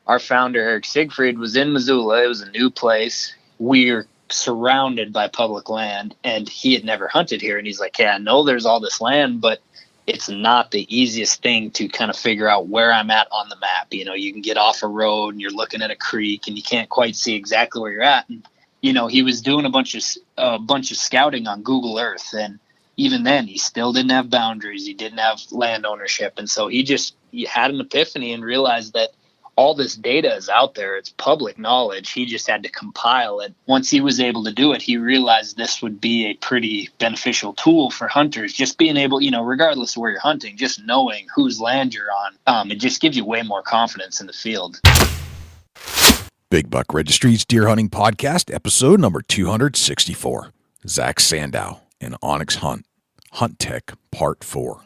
our founder, Eric Siegfried, was in Missoula. It was a new place. We're surrounded by public land, and he had never hunted here. And he's like, yeah, I know there's all this land, but it's not the easiest thing to kind of figure out where I'm at on the map. You know, you can get off a road and you're looking at a creek and you can't quite see exactly where you're at. And, you know, he was doing a bunch of scouting on Google Earth. And even then, he still didn't have boundaries. He didn't have land ownership. And so he had an epiphany and realized that all this data is out there. It's public knowledge. He just had to compile it. Once he was able to do it, he realized this would be a pretty beneficial tool for hunters. Just being able, you know, regardless of where you're hunting, just knowing whose land you're on, it just gives you way more confidence in the field. Big Buck Registry's Deer Hunting Podcast, episode number 264. Zach Sandau and OnX Hunt, Hunt Tech, Part 4.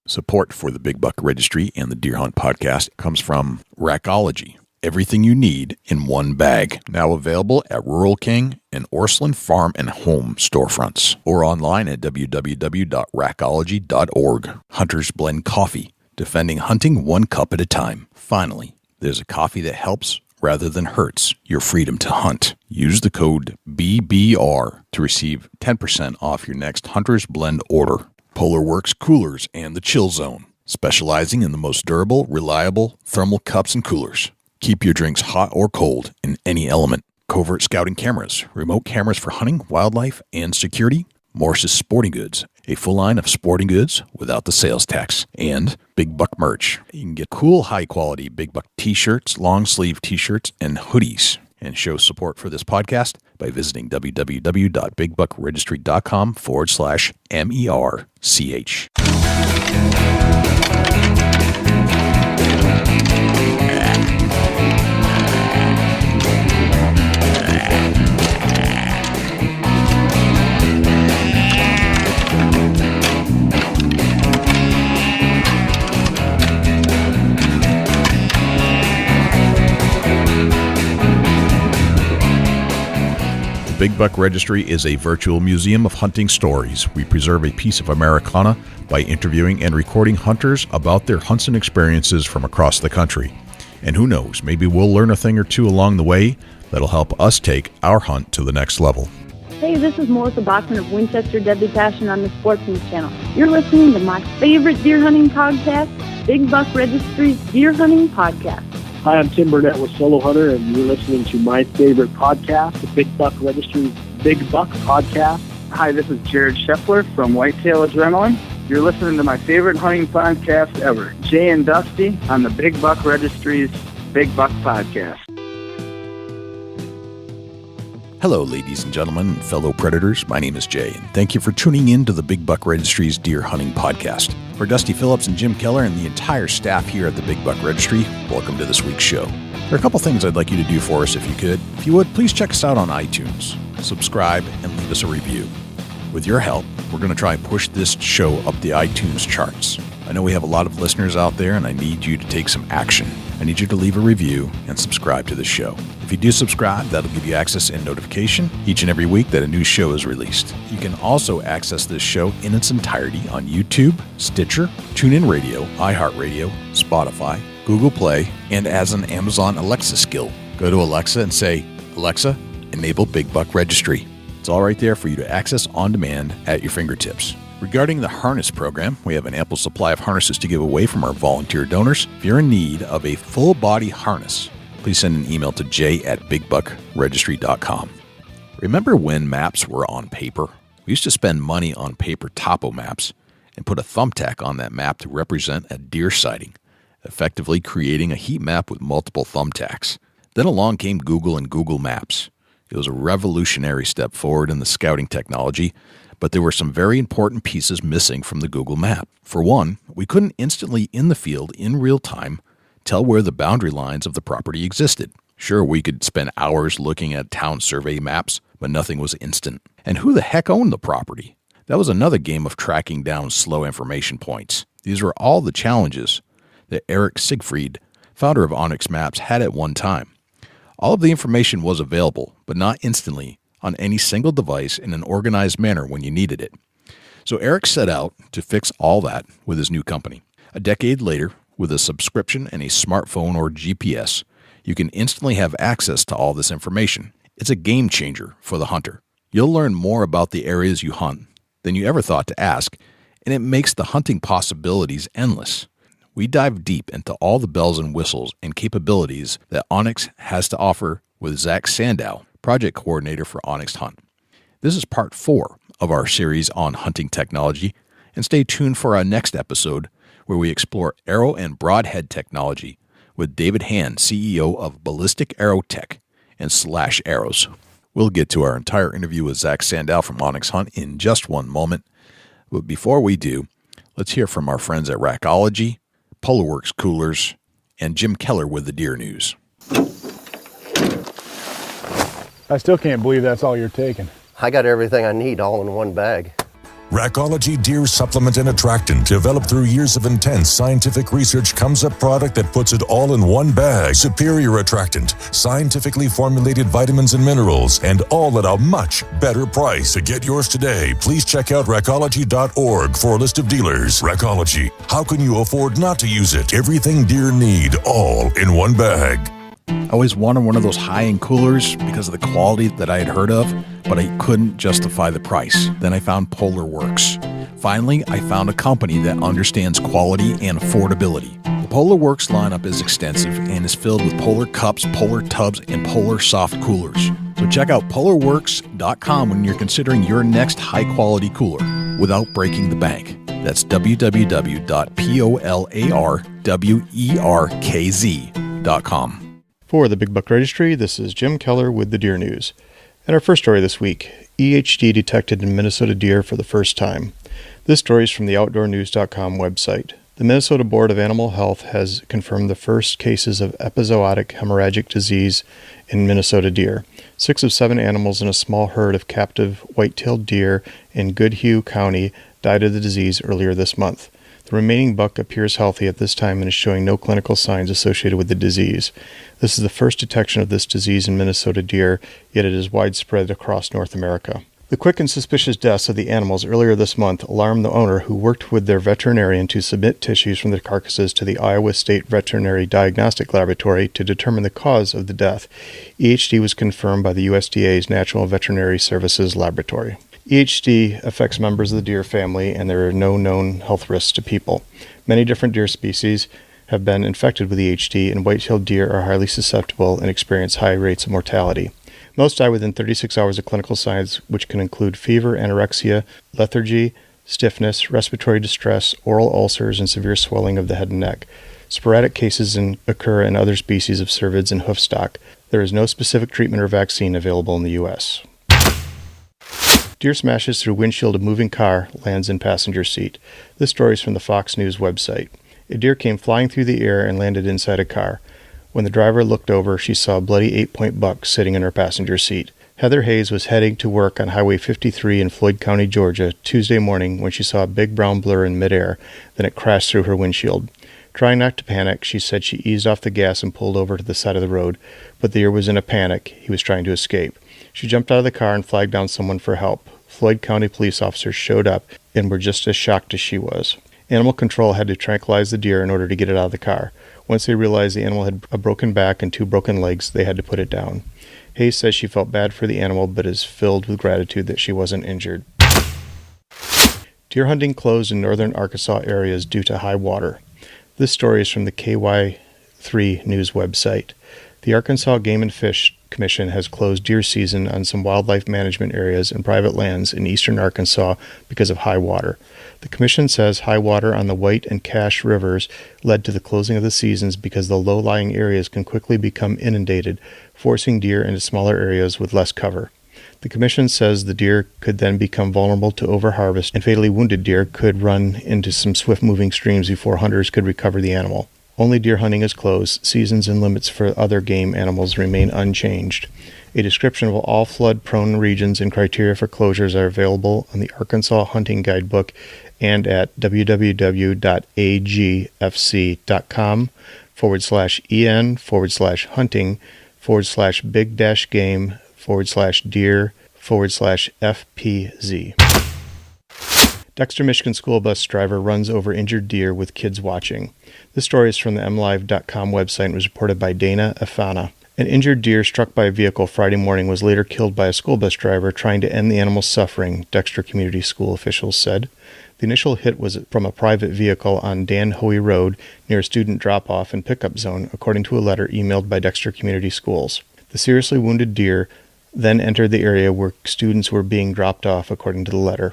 Support for the Big Buck Registry and the Deer Hunt Podcast comes from Recology. Everything you need in one bag. Now available at Rural King and Orslyn Farm and Home storefronts or online at www.recology.org. Hunters blend coffee, defending hunting one cup at a time. Finally, there's a coffee that helps rather than hurts your freedom to hunt. Use the code BBR to receive 10% off your next Hunter's Blend order. Polar Works Coolers and the Chill Zone, specializing in the most durable, reliable thermal cups and coolers. Keep your drinks hot or cold in any element. Covert scouting cameras, remote cameras for hunting, wildlife, and security. Morris's Sporting Goods, a full line of sporting goods without the sales tax. And Big Buck merch. You can get cool, high-quality Big Buck t-shirts, long-sleeve t-shirts, and hoodies. And show support for this podcast by visiting www.bigbuckregistry.com/MERCH. Big Buck Registry is a virtual museum of hunting stories. We preserve a piece of Americana by interviewing and recording hunters about their hunts and experiences from across the country. And who knows, maybe we'll learn a thing or two along the way that'll help us take our hunt to the next level. Hey, this is Melissa Bachman of Winchester Deadly Passion on the Sportsman's Channel. You're listening to my favorite deer hunting podcast, Big Buck Registry's Deer Hunting Podcast. Hi, I'm Tim Burnett with Solo Hunter, and you're listening to my favorite podcast, the Big Buck Registry's Big Buck Podcast. Hi, this is Jared Scheffler from Whitetail Adrenaline. You're listening to my favorite hunting podcast ever, Jay and Dusty on the Big Buck Registry's Big Buck Podcast. Hello, ladies and gentlemen, and fellow predators. My name is Jay, and thank you for tuning in to the Big Buck Registry's Deer Hunting Podcast. For Dusty Phillips and Jim Keller and the entire staff here at the Big Buck Registry, welcome to this week's show. There are a couple things I'd like you to do for us if you could. If you would, please check us out on iTunes, subscribe, and leave us a review. With your help, we're going to try and push this show up the iTunes charts. I know we have a lot of listeners out there, and I need you to take some action. I need you to leave a review and subscribe to the show. If you do subscribe, that'll give you access and notification each and every week that a new show is released. You can also access this show in its entirety on YouTube, Stitcher, TuneIn Radio, iHeartRadio, Spotify, Google Play, and as an Amazon Alexa skill. Go to Alexa and say, Alexa, enable Big Buck Registry. It's all right there for you to access on demand at your fingertips. Regarding the harness program, we have an ample supply of harnesses to give away from our volunteer donors. If you're in need of a full-body harness, please send an email to j@bigbuckregistry.com. Remember when maps were on paper? We used to spend money on paper topo maps and put a thumbtack on that map to represent a deer sighting, effectively creating a heat map with multiple thumbtacks. Then along came Google and Google Maps. It was a revolutionary step forward in the scouting technology, but there were some very important pieces missing from the Google map. For one, we couldn't instantly in the field, in real time, tell where the boundary lines of the property existed. Sure, we could spend hours looking at town survey maps, but nothing was instant. And who the heck owned the property? That was another game of tracking down slow information points. These were all the challenges that Eric Siegfried, founder of OnX Maps, had at one time. All of the information was available, but not instantly on any single device in an organized manner when you needed it. So Eric set out to fix all that with his new company. A decade later, with a subscription and a smartphone or GPS, You can instantly have access to all this information. It's a game changer for the hunter. You'll learn more about the areas you hunt than you ever thought to ask, and it makes the hunting possibilities endless. We dive deep into all the bells and whistles and capabilities that OnX has to offer with Zach Sandau, Project Coordinator for OnX Hunt. This is part 4 of our series on hunting technology, and stay tuned for our next episode where we explore arrow and broadhead technology with David Hand, CEO of Ballistic Arrow Tech and Slash Arrows. We'll get to our entire interview with Zach Sandau from OnX Hunt in just one moment. But before we do, let's hear from our friends at Recology, Polarworks Coolers, and Jim Keller with the deer news. I still can't believe that's all you're taking. I got everything I need all in one bag. Recology Deer Supplement and Attractant, developed through years of intense scientific research, comes a product that puts it all in one bag. Superior attractant, scientifically formulated vitamins and minerals, and all at a much better price. To get yours today, please check out Recology.org for a list of dealers. Recology, how can you afford not to use it? Everything deer need, all in one bag. I always wanted one of those high-end coolers because of the quality that I had heard of, but I couldn't justify the price. Then I found Polarworks. Finally, I found a company that understands quality and affordability. The Polarworks lineup is extensive and is filled with Polar Cups, Polar Tubs, and Polar Soft Coolers. So check out Polarworks.com when you're considering your next high-quality cooler without breaking the bank. That's www.polarwerkz.com. For the Big Buck Registry, this is Jim Keller with the Deer News. And our first story this week, EHD detected in Minnesota deer for the first time. This story is from the OutdoorNews.com website. The Minnesota Board of Animal Health has confirmed the first cases of epizootic hemorrhagic disease in Minnesota deer. 6 of 7 animals in a small herd of captive white-tailed deer in Goodhue County died of the disease earlier this month. The remaining buck appears healthy at this time and is showing no clinical signs associated with the disease. This is the first detection of this disease in Minnesota deer, yet it is widespread across North America. The quick and suspicious deaths of the animals earlier this month alarmed the owner, who worked with their veterinarian to submit tissues from the carcasses to the Iowa State Veterinary Diagnostic Laboratory to determine the cause of the death. EHD was confirmed by the USDA's Natural Veterinary Services Laboratory. EHD affects members of the deer family, and there are no known health risks to people. Many different deer species have been infected with EHD, and white-tailed deer are highly susceptible and experience high rates of mortality. Most die within 36 hours of clinical signs, which can include fever, anorexia, lethargy, stiffness, respiratory distress, oral ulcers, and severe swelling of the head and neck. Sporadic cases occur in other species of cervids and hoofstock. There is no specific treatment or vaccine available in the U.S. Deer smashes through windshield of moving car, lands in passenger seat. This story is from the Fox News website. A deer came flying through the air and landed inside a car. When the driver looked over, she saw a bloody 8-point buck sitting in her passenger seat. Heather Hayes was heading to work on Highway 53 in Floyd County, Georgia, Tuesday morning when she saw a big brown blur in midair. Then it crashed through her windshield. Trying not to panic, she said she eased off the gas and pulled over to the side of the road, but the deer was in a panic. He was trying to escape. She jumped out of the car and flagged down someone for help. Floyd County police officers showed up and were just as shocked as she was. Animal control had to tranquilize the deer in order to get it out of the car. Once they realized the animal had a broken back and 2 broken legs, they had to put it down. Hayes says she felt bad for the animal, but is filled with gratitude that she wasn't injured. Deer hunting closed in northern Arkansas areas due to high water. This story is from the KY3 News website. The Arkansas Game and Fish Commission has closed deer season on some wildlife management areas and private lands in eastern Arkansas because of high water. The commission says high water on the White and Cache rivers led to the closing of the seasons because the low-lying areas can quickly become inundated, forcing deer into smaller areas with less cover. The commission says the deer could then become vulnerable to overharvest, and fatally wounded deer could run into some swift-moving streams before hunters could recover the animal. Only deer hunting is closed. Seasons and limits for other game animals remain unchanged. A description of all flood-prone regions and criteria for closures are available on the Arkansas Hunting Guidebook and at www.agfc.com/en/hunting/big-game/deer/FPZ. Dexter, Michigan school bus driver runs over injured deer with kids watching. This story is from the mlive.com website and was reported by Dana Afana. An injured deer struck by a vehicle Friday morning was later killed by a school bus driver trying to end the animal's suffering, Dexter Community School officials said. The initial hit was from a private vehicle on Dan Hoey Road near a student drop-off and pickup zone, according to a letter emailed by Dexter Community Schools. The seriously wounded deer then entered the area where students were being dropped off, according to the letter.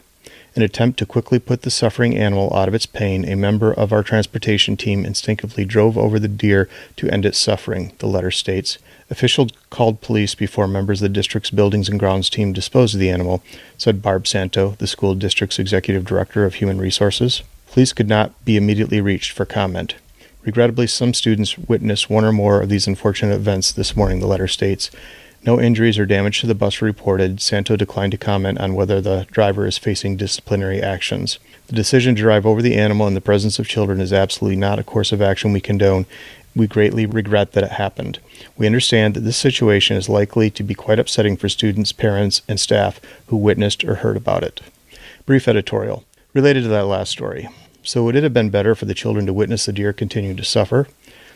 In an attempt to quickly put the suffering animal out of its pain, a member of our transportation team instinctively drove over the deer to end its suffering, the letter states. Officials called police before members of the district's Buildings and Grounds team disposed of the animal, said Barb Santo, the school district's executive director of human resources. Police could not be immediately reached for comment. Regrettably, some students witnessed one or more of these unfortunate events this morning, the letter states. No injuries or damage to the bus were reported. Santo declined to comment on whether the driver is facing disciplinary actions. The decision to drive over the animal in the presence of children is absolutely not a course of action we condone. We greatly regret that it happened. We understand that this situation is likely to be quite upsetting for students, parents, and staff who witnessed or heard about it. Brief editorial. Related to that last story. So would it have been better for the children to witness the deer continue to suffer?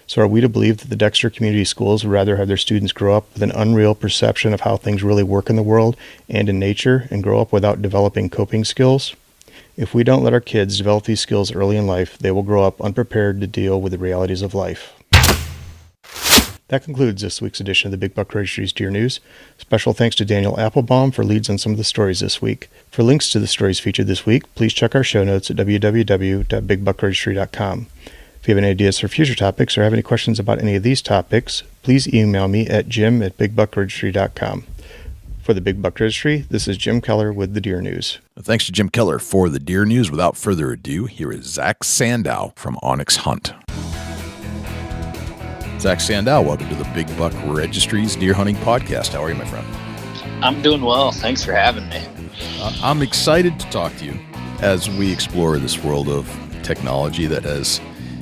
So are we to believe that the Dexter Community Schools would rather have their students grow up with an unreal perception of how things really work in the world and in nature and grow up without developing coping skills? If we don't let our kids develop these skills early in life, they will grow up unprepared to deal with the realities of life. That concludes this week's edition of the Big Buck Registry's Deer News. Special thanks to Daniel Applebaum for leads on some of the stories this week. For links to the stories featured this week, please check our show notes at www.bigbuckregistry.com. If you have any ideas for future topics or have any questions about any of these topics, please email me at jim@bigbuckregistry.com. For the Big Buck Registry, this is Jim Keller with the Deer News. Thanks to Jim Keller for the Deer News. Without further ado, here is Zach Sandau from OnX Hunt. Zach Sandau, welcome to the Big Buck Registry's Deer Hunting Podcast. How are you, my friend? I'm doing well. Thanks for having me. I'm excited to talk to you as we explore this world of technology that has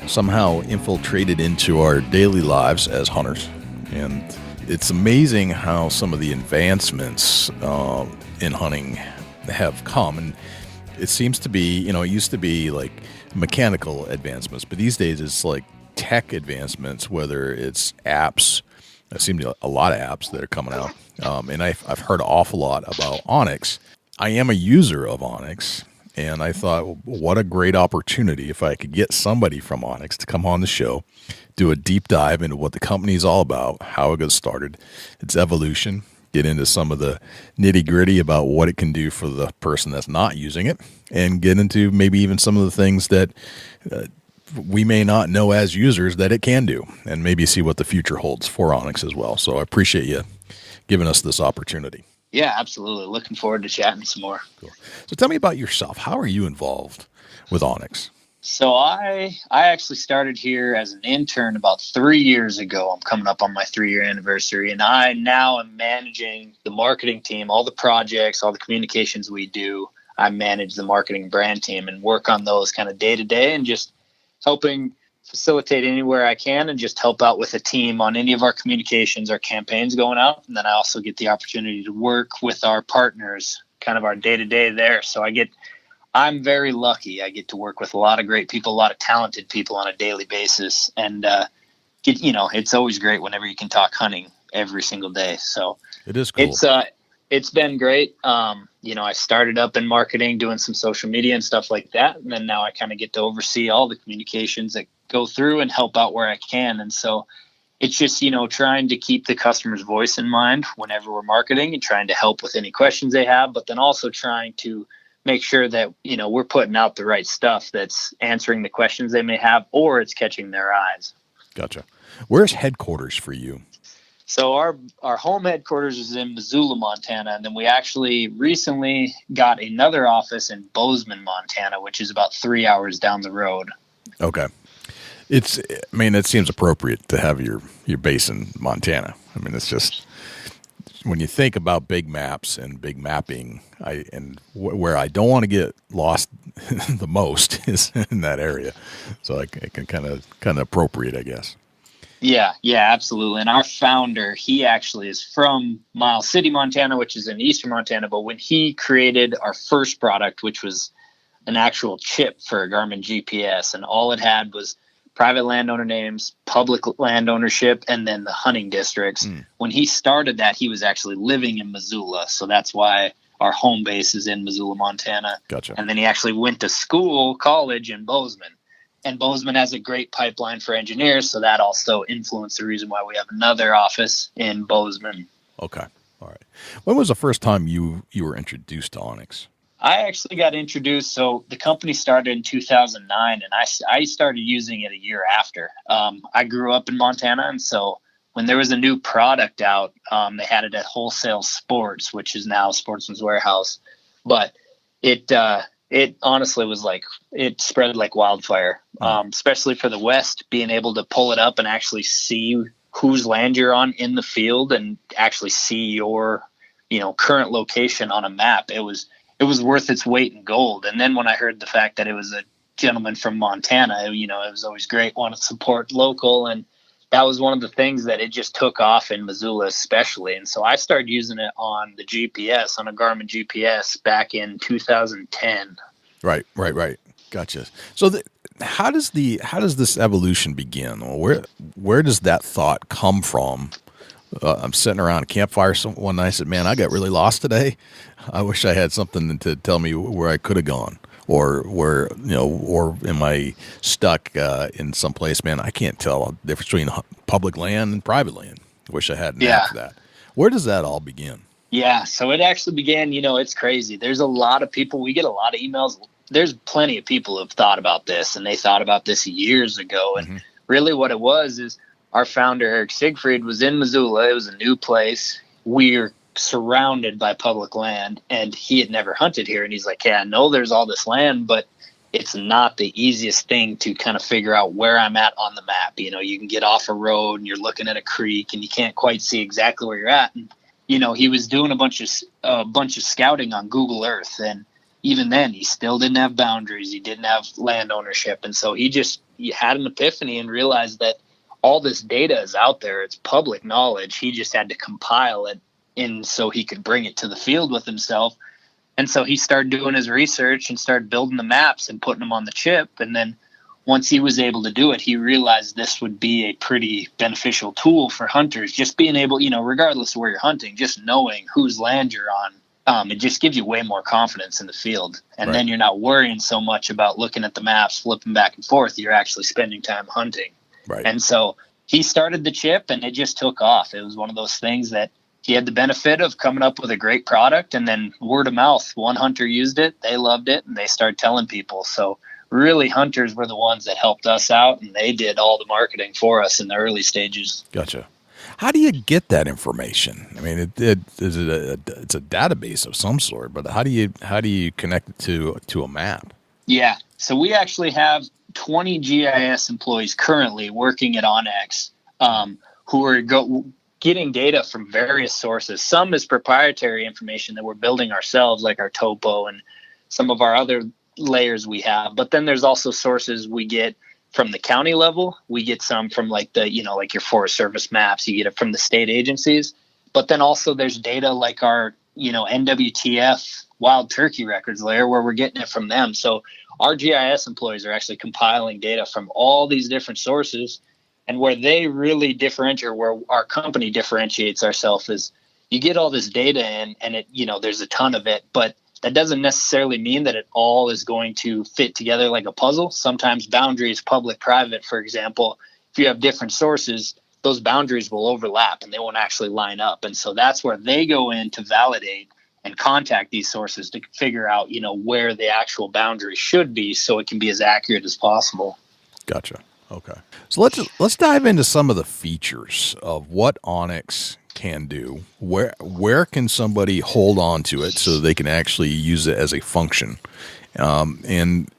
somehow infiltrated into our daily lives as hunters. And it's amazing how some of the advancements in hunting have come. And it seems to be, it used to be like mechanical advancements, but these days it's like tech advancements, whether it's apps. There seem to be a lot of apps that are coming out. And I've heard an awful lot about OnX. I am a user of OnX, and I thought, what a great opportunity if I could get somebody from OnX to come on the show, do a deep dive into what the company is all about, how it got started, its evolution, get into some of the nitty-gritty about what it can do for the person that's not using it, and get into maybe even some of the things that we may not know as users that it can do, and maybe see what the future holds for OnX as well. So I appreciate you giving us this opportunity. Yeah, absolutely. Looking forward to chatting some more. Cool. So tell me about yourself. How are you involved with OnX? So I actually started here as an intern about 3 years ago. I'm coming up on my 3-year anniversary, and I now am managing the marketing team, all the projects, all the communications we do. I manage the marketing brand team and work on those kind of day to day, and just helping facilitate anywhere I can and just help out with a team on any of our communications, our campaigns going out. And then I also get the opportunity to work with our partners, kind of our day-to-day there. So I'm very lucky. I get to work with a lot of great people, a lot of talented people on a daily basis. And, it's always great whenever you can talk hunting every single day. So it is cool. It's been great. I started up in marketing, doing some social media and stuff like that. And then now I kind of get to oversee all the communications that go through and help out where I can. And so it's just, trying to keep the customer's voice in mind whenever we're marketing and trying to help with any questions they have, but then also trying to make sure that, we're putting out the right stuff that's answering the questions they may have, or it's catching their eyes. Gotcha. Where's headquarters for you? So our home headquarters is in Missoula, Montana, and then we actually recently got another office in Bozeman, Montana, which is about 3 hours down the road. Okay. It seems appropriate to have your base in Montana. It's just, when you think about big maps and big mapping, where I don't want to get lost the most is in that area. So it can kind of appropriate, I guess. Yeah, absolutely. And our founder, he actually is from Miles City, Montana, which is in eastern Montana. But when he created our first product, which was an actual chip for a Garmin GPS, and all it had was private landowner names, public land ownership, and then the hunting districts. When he started that, he was actually living in Missoula, so that's why our home base is in Missoula, Montana. Gotcha. And then he actually went to college in Bozeman. And Bozeman has a great pipeline for engineers, so that also influenced the reason why we have another office in Bozeman. Okay. All right. When was the first time you were introduced to OnX? I actually got introduced, so the company started in 2009, and I started using it a year after. I grew up in Montana, and so when there was a new product out, they had it at Wholesale Sports, which is now Sportsman's Warehouse. But it honestly was like, it spread like wildfire, especially for the West, being able to pull it up and actually see whose land you're on in the field and actually see your, current location on a map. It was worth its weight in gold. And then when I heard the fact that it was a gentleman from Montana, it was always great, want to support local. And that was one of the things that it just took off in Missoula especially. And so I started using it on the GPS, on a Garmin GPS back in 2010. Right. Gotcha. So how does this evolution begin? Where does that thought come from? I'm sitting around a campfire one night. I said, "Man, I got really lost today. I wish I had something to tell me where I could have gone, or where or am I stuck in some place? Man, I can't tell the difference between public land and private land. I wish I had an app for that." Where does that all begin? Yeah, so it actually began. It's crazy. There's a lot of people. We get a lot of emails. There's plenty of people who have thought about this, and they thought about this years ago. And really, what it was is, our founder, Eric Siegfried, was in Missoula. It was a new place. We're surrounded by public land, and he had never hunted here. And he's like, "Yeah, I know there's all this land, but it's not the easiest thing to kind of figure out where I'm at on the map. You can get off a road and you're looking at a creek and you can't quite see exactly where you're at." And, he was doing a bunch of scouting on Google Earth. And even then, he still didn't have boundaries. He didn't have land ownership. And so he had an epiphany and realized that all this data is out there. It's public knowledge. He just had to compile it in so he could bring it to the field with himself. And so he started doing his research and started building the maps and putting them on the chip. And then once he was able to do it, he realized this would be a pretty beneficial tool for hunters. Just being able, regardless of where you're hunting, just knowing whose land you're on, it just gives you way more confidence in the field. And then you're not worrying so much about looking at the maps, flipping back and forth. You're actually spending time hunting. Right. And so he started the chip, and it just took off. It was one of those things that he had the benefit of coming up with a great product, and then word of mouth. One hunter used it, they loved it, and they started telling people. So really, hunters were the ones that helped us out, and they did all the marketing for us in the early stages. Gotcha. How do you get that information? I mean, it's a database of some sort, but how do you connect it to a map? Yeah. So we actually have 20 GIS employees currently working at OnX, who are getting data from various sources. Some is proprietary information that we're building ourselves, like our topo and some of our other layers we have. But then there's also sources we get from the county level. We get some from like like your Forest Service maps. You get it from the state agencies. But then also there's data like our, NWTF wild turkey records layer, where we're getting it from them. So our GIS employees are actually compiling data from all these different sources. And where they really differentiate, where our company differentiates ourselves, is you get all this data in, and it, there's a ton of it, but that doesn't necessarily mean that it all is going to fit together like a puzzle. Sometimes boundaries, public, private, for example, if you have different sources, those boundaries will overlap and they won't actually line up. And so that's where they go in to validate and contact these sources to figure out, where the actual boundary should be, so it can be as accurate as possible. Gotcha. Okay. So let's dive into some of the features of what OnX can do. Where can somebody hold on to it so they can actually use it as a function? And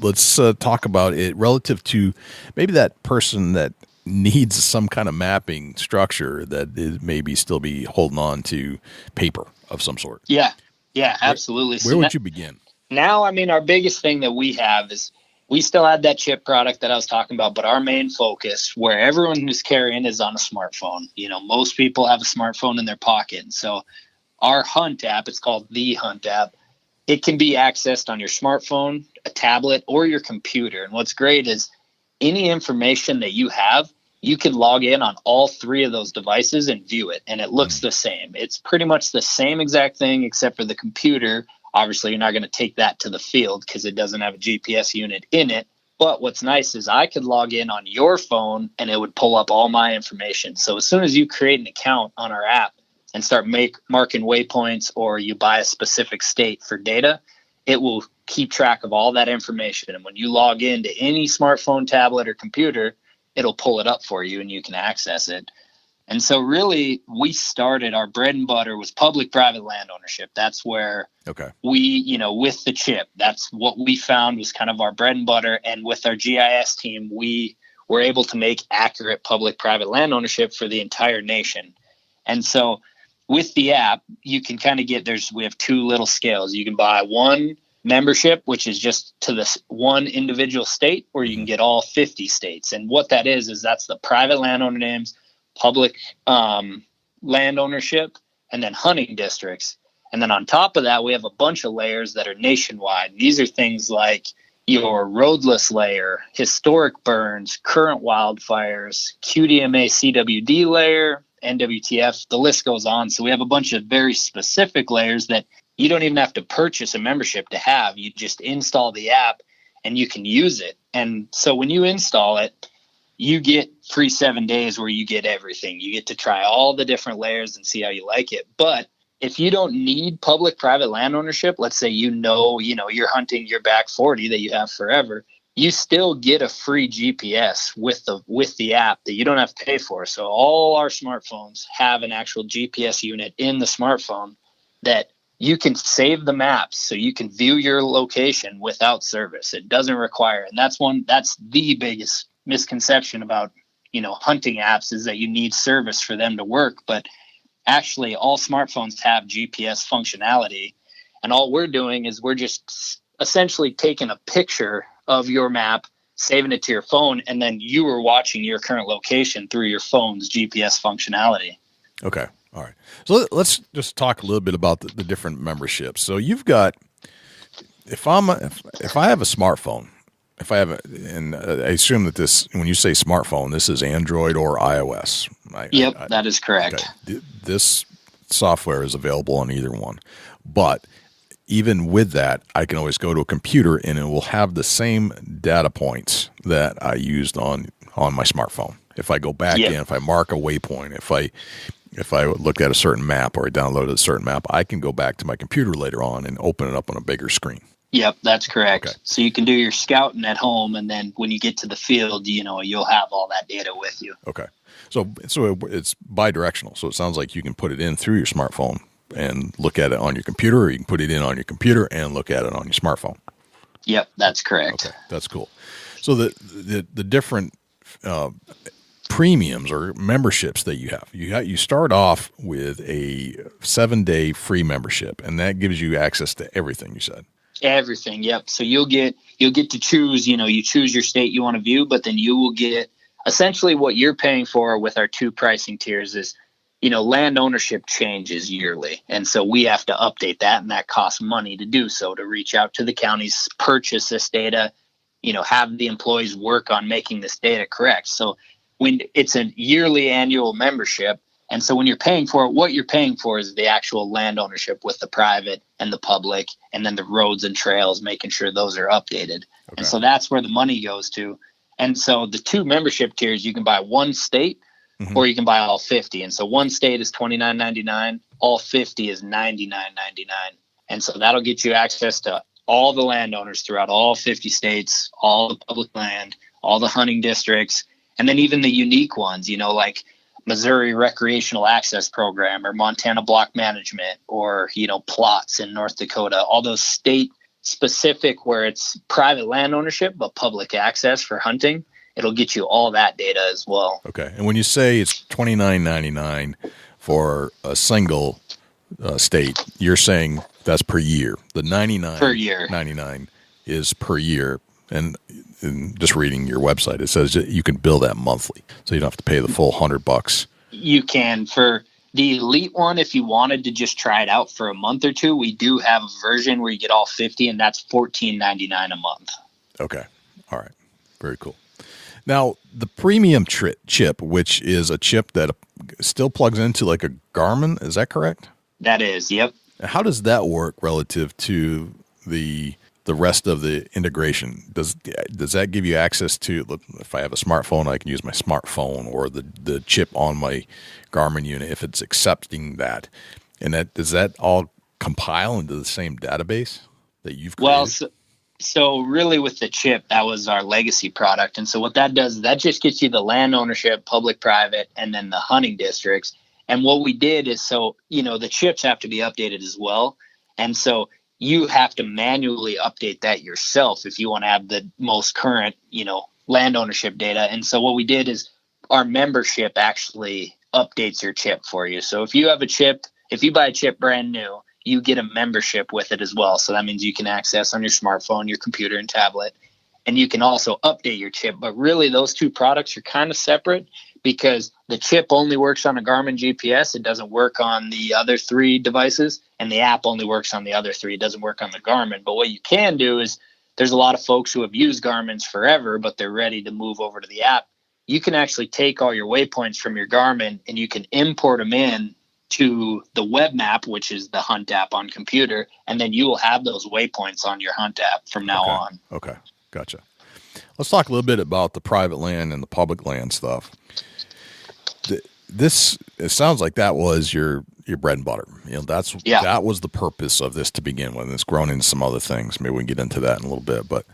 let's talk about it relative to maybe that person that needs some kind of mapping structure that is maybe still be holding on to paper of some sort. Yeah, absolutely. Where would you begin? Now, our biggest thing that we have is we still have that chip product that I was talking about, but our main focus, where everyone who's carrying, is on a smartphone. Most people have a smartphone in their pocket. So our Hunt app, it's called the Hunt app, it can be accessed on your smartphone, a tablet, or your computer. And what's great is any information that you have, you can log in on all 3 of those devices and view it, and it looks the same. It's pretty much the same exact thing except for the computer. Obviously, you're not going to take that to the field because it doesn't have a GPS unit in it. But what's nice is I could log in on your phone and it would pull up all my information. So as soon as you create an account on our app and start marking waypoints, or you buy a specific state for data, it will keep track of all that information. And when you log into any smartphone, tablet, or computer, it'll pull it up for you and you can access it. And so really, we started, our bread and butter was public-private land ownership. That's where we, with the chip, that's what we found was kind of our bread and butter. And with our GIS team, we were able to make accurate public-private land ownership for the entire nation. And so with the app, you can kind of we have 2 little scales. You can buy one membership, which is just to this one individual state, or you can get all 50 states. And what that is that's the private landowner names, public land ownership, and then hunting districts. And then on top of that, we have a bunch of layers that are nationwide. These are things like your roadless layer, historic burns, current wildfires, QDMA CWD layer, NWTF, the list goes on. So we have a bunch of very specific layers that you don't even have to purchase a membership to have. You just install the app and you can use it. And so when you install it, you get free 7 days where you get everything. You get to try all the different layers and see how you like it. But if you don't need public-private land ownership, let's say you're hunting your back 40 that you have forever, you still get a free GPS with the app that you don't have to pay for. So all our smartphones have an actual GPS unit in the smartphone that you can save the maps so you can view your location without service. It doesn't require, and that's the biggest misconception about, hunting apps is that you need service for them to work. But actually all smartphones have GPS functionality, and all we're doing is we're just essentially taking a picture of your map, saving it to your phone, and then you are watching your current location through your phone's GPS functionality. Okay. All right. So let's just talk a little bit about the different memberships. So you've got, if I have a smartphone, and I assume that this, when you say smartphone, this is Android or iOS. Yep, that is correct. Okay. This software is available on either one, but even with that, I can always go to a computer and it will have the same data points that I used on my smartphone. If I go back in, if I mark a waypoint, if I look at a certain map or I downloaded a certain map, I can go back to my computer later on and open it up on a bigger screen. Yep, that's correct. Okay. So you can do your scouting at home, and then when you get to the field, you'll have all that data with you. Okay. So it's bidirectional. So it sounds like you can put it in through your smartphone and look at it on your computer, or you can put it in on your computer and look at it on your smartphone. Yep, that's correct. Okay, that's cool. So the different premiums or memberships that you start off with a 7-day free membership, and that gives you access to everything you said. Everything. Yep. So you'll get to choose, you choose your state you want to view, but then you will get essentially what you're paying for with our 2 pricing tiers is, land ownership changes yearly. And so we have to update that, and that costs money to do so, to reach out to the counties, purchase this data, have the employees work on making this data correct. So when it's a yearly annual membership, and so when you're paying for it, what you're paying for is the actual land ownership with the private and the public, and then the roads and trails, making sure those are updated. Okay. And so that's where the money goes to. And so the 2 membership tiers, you can buy one state, or you can buy all 50. And so one state is $29.99, all 50 is $99.99. And so that'll get you access to all the landowners throughout all 50 states, all the public land, all the hunting districts, and then even the unique ones, like Missouri Recreational Access Program, or Montana Block Management, or, plots in North Dakota, all those state specific where it's private land ownership, but public access for hunting. It'll get you all that data as well. Okay. And when you say it's $29.99 for a single state, you're saying that's per year. The $99.99 is per year. And just reading your website, it says that you can bill that monthly, so you don't have to pay the full $100. You can. For The Elite one, if you wanted to just try it out for a month or two, we do have a version where you get all 50, and that's $14.99 a month. Okay. All right. Very cool. Now, the premium chip, which is a chip that still plugs into like a Garmin, is that correct? That is, yep. How does that work relative to the rest of the integration? Does that give you access to, if I have a smartphone, I can use my smartphone or the chip on my Garmin unit if it's accepting that? And does that all compile into the same database that you've created? Well, so really with the chip, that was our legacy product. And so what that does is that just gets you the land ownership, public, private, and then the hunting districts. And what we did is, the chips have to be updated as well. And so you have to manually update that yourself if you want to have the most current, land ownership data. And so what we did is our membership actually updates your chip for you. So if you have a chip, if you buy a chip brand new, you get a membership with it as well. So that means you can access on your smartphone, your computer, and tablet, and you can also update your chip. But really, those two products are kind of separate because the chip only works on a Garmin GPS. It doesn't work on the other three devices, and the app only works on the other three. It doesn't work on the Garmin. But what you can do is there's a lot of folks who have used Garmin's forever, but they're ready to move over to the app. You can actually take all your waypoints from your Garmin, and you can import them in to the web map, which is the Hunt app on computer, and then you will have those waypoints on your Hunt app from now on. Okay, gotcha. Let's talk a little bit about the private land and the public land stuff. It sounds like that was your bread and butter. That was the purpose of this to begin with. It's grown into some other things. Maybe we can get into that in a little bit, but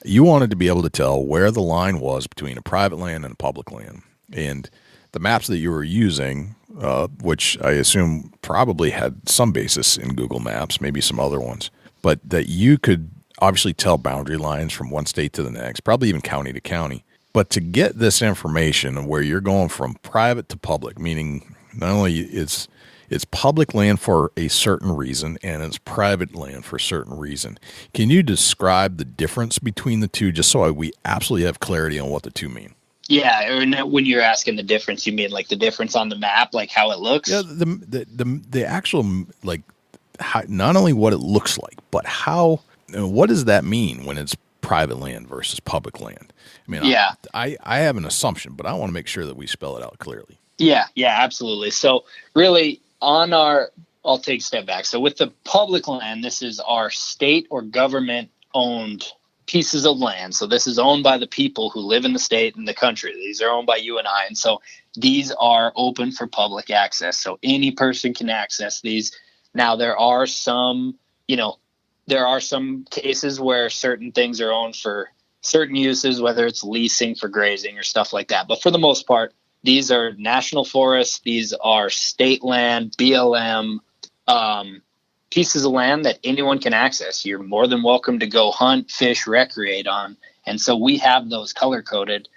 you wanted to be able to tell where the line was between a private land and a public land. And the maps that you were using, which I assume probably had some basis in Google Maps, maybe some other ones, but that you could obviously tell boundary lines from one state to the next, probably even county to county. But to get this information where you're going from private to public, meaning not only it's public land for a certain reason and it's private land for a certain reason. Can you describe the difference between the two just so we absolutely have clarity on what the two mean? Yeah, and when you're asking the difference, you mean like the difference on the map, like how it looks? Yeah, the actual, like, how, not only what it looks like, but how, what does that mean when it's private land versus public land? I mean, yeah. I have an assumption, but I want to make sure that we spell it out clearly. Yeah, absolutely. So really I'll take a step back. So with the public land, this is our state or government owned pieces of land. So this is owned by the people who live in the state and the country. These are owned by you and I. And so these are open for public access. So any person can access these. Now there are some cases where certain things are owned for certain uses, whether it's leasing for grazing or stuff like that. But for the most part, these are national forests. These are state land, BLM, pieces of land that anyone can access. You're more than welcome to go hunt, fish, recreate on. And so we have those color coded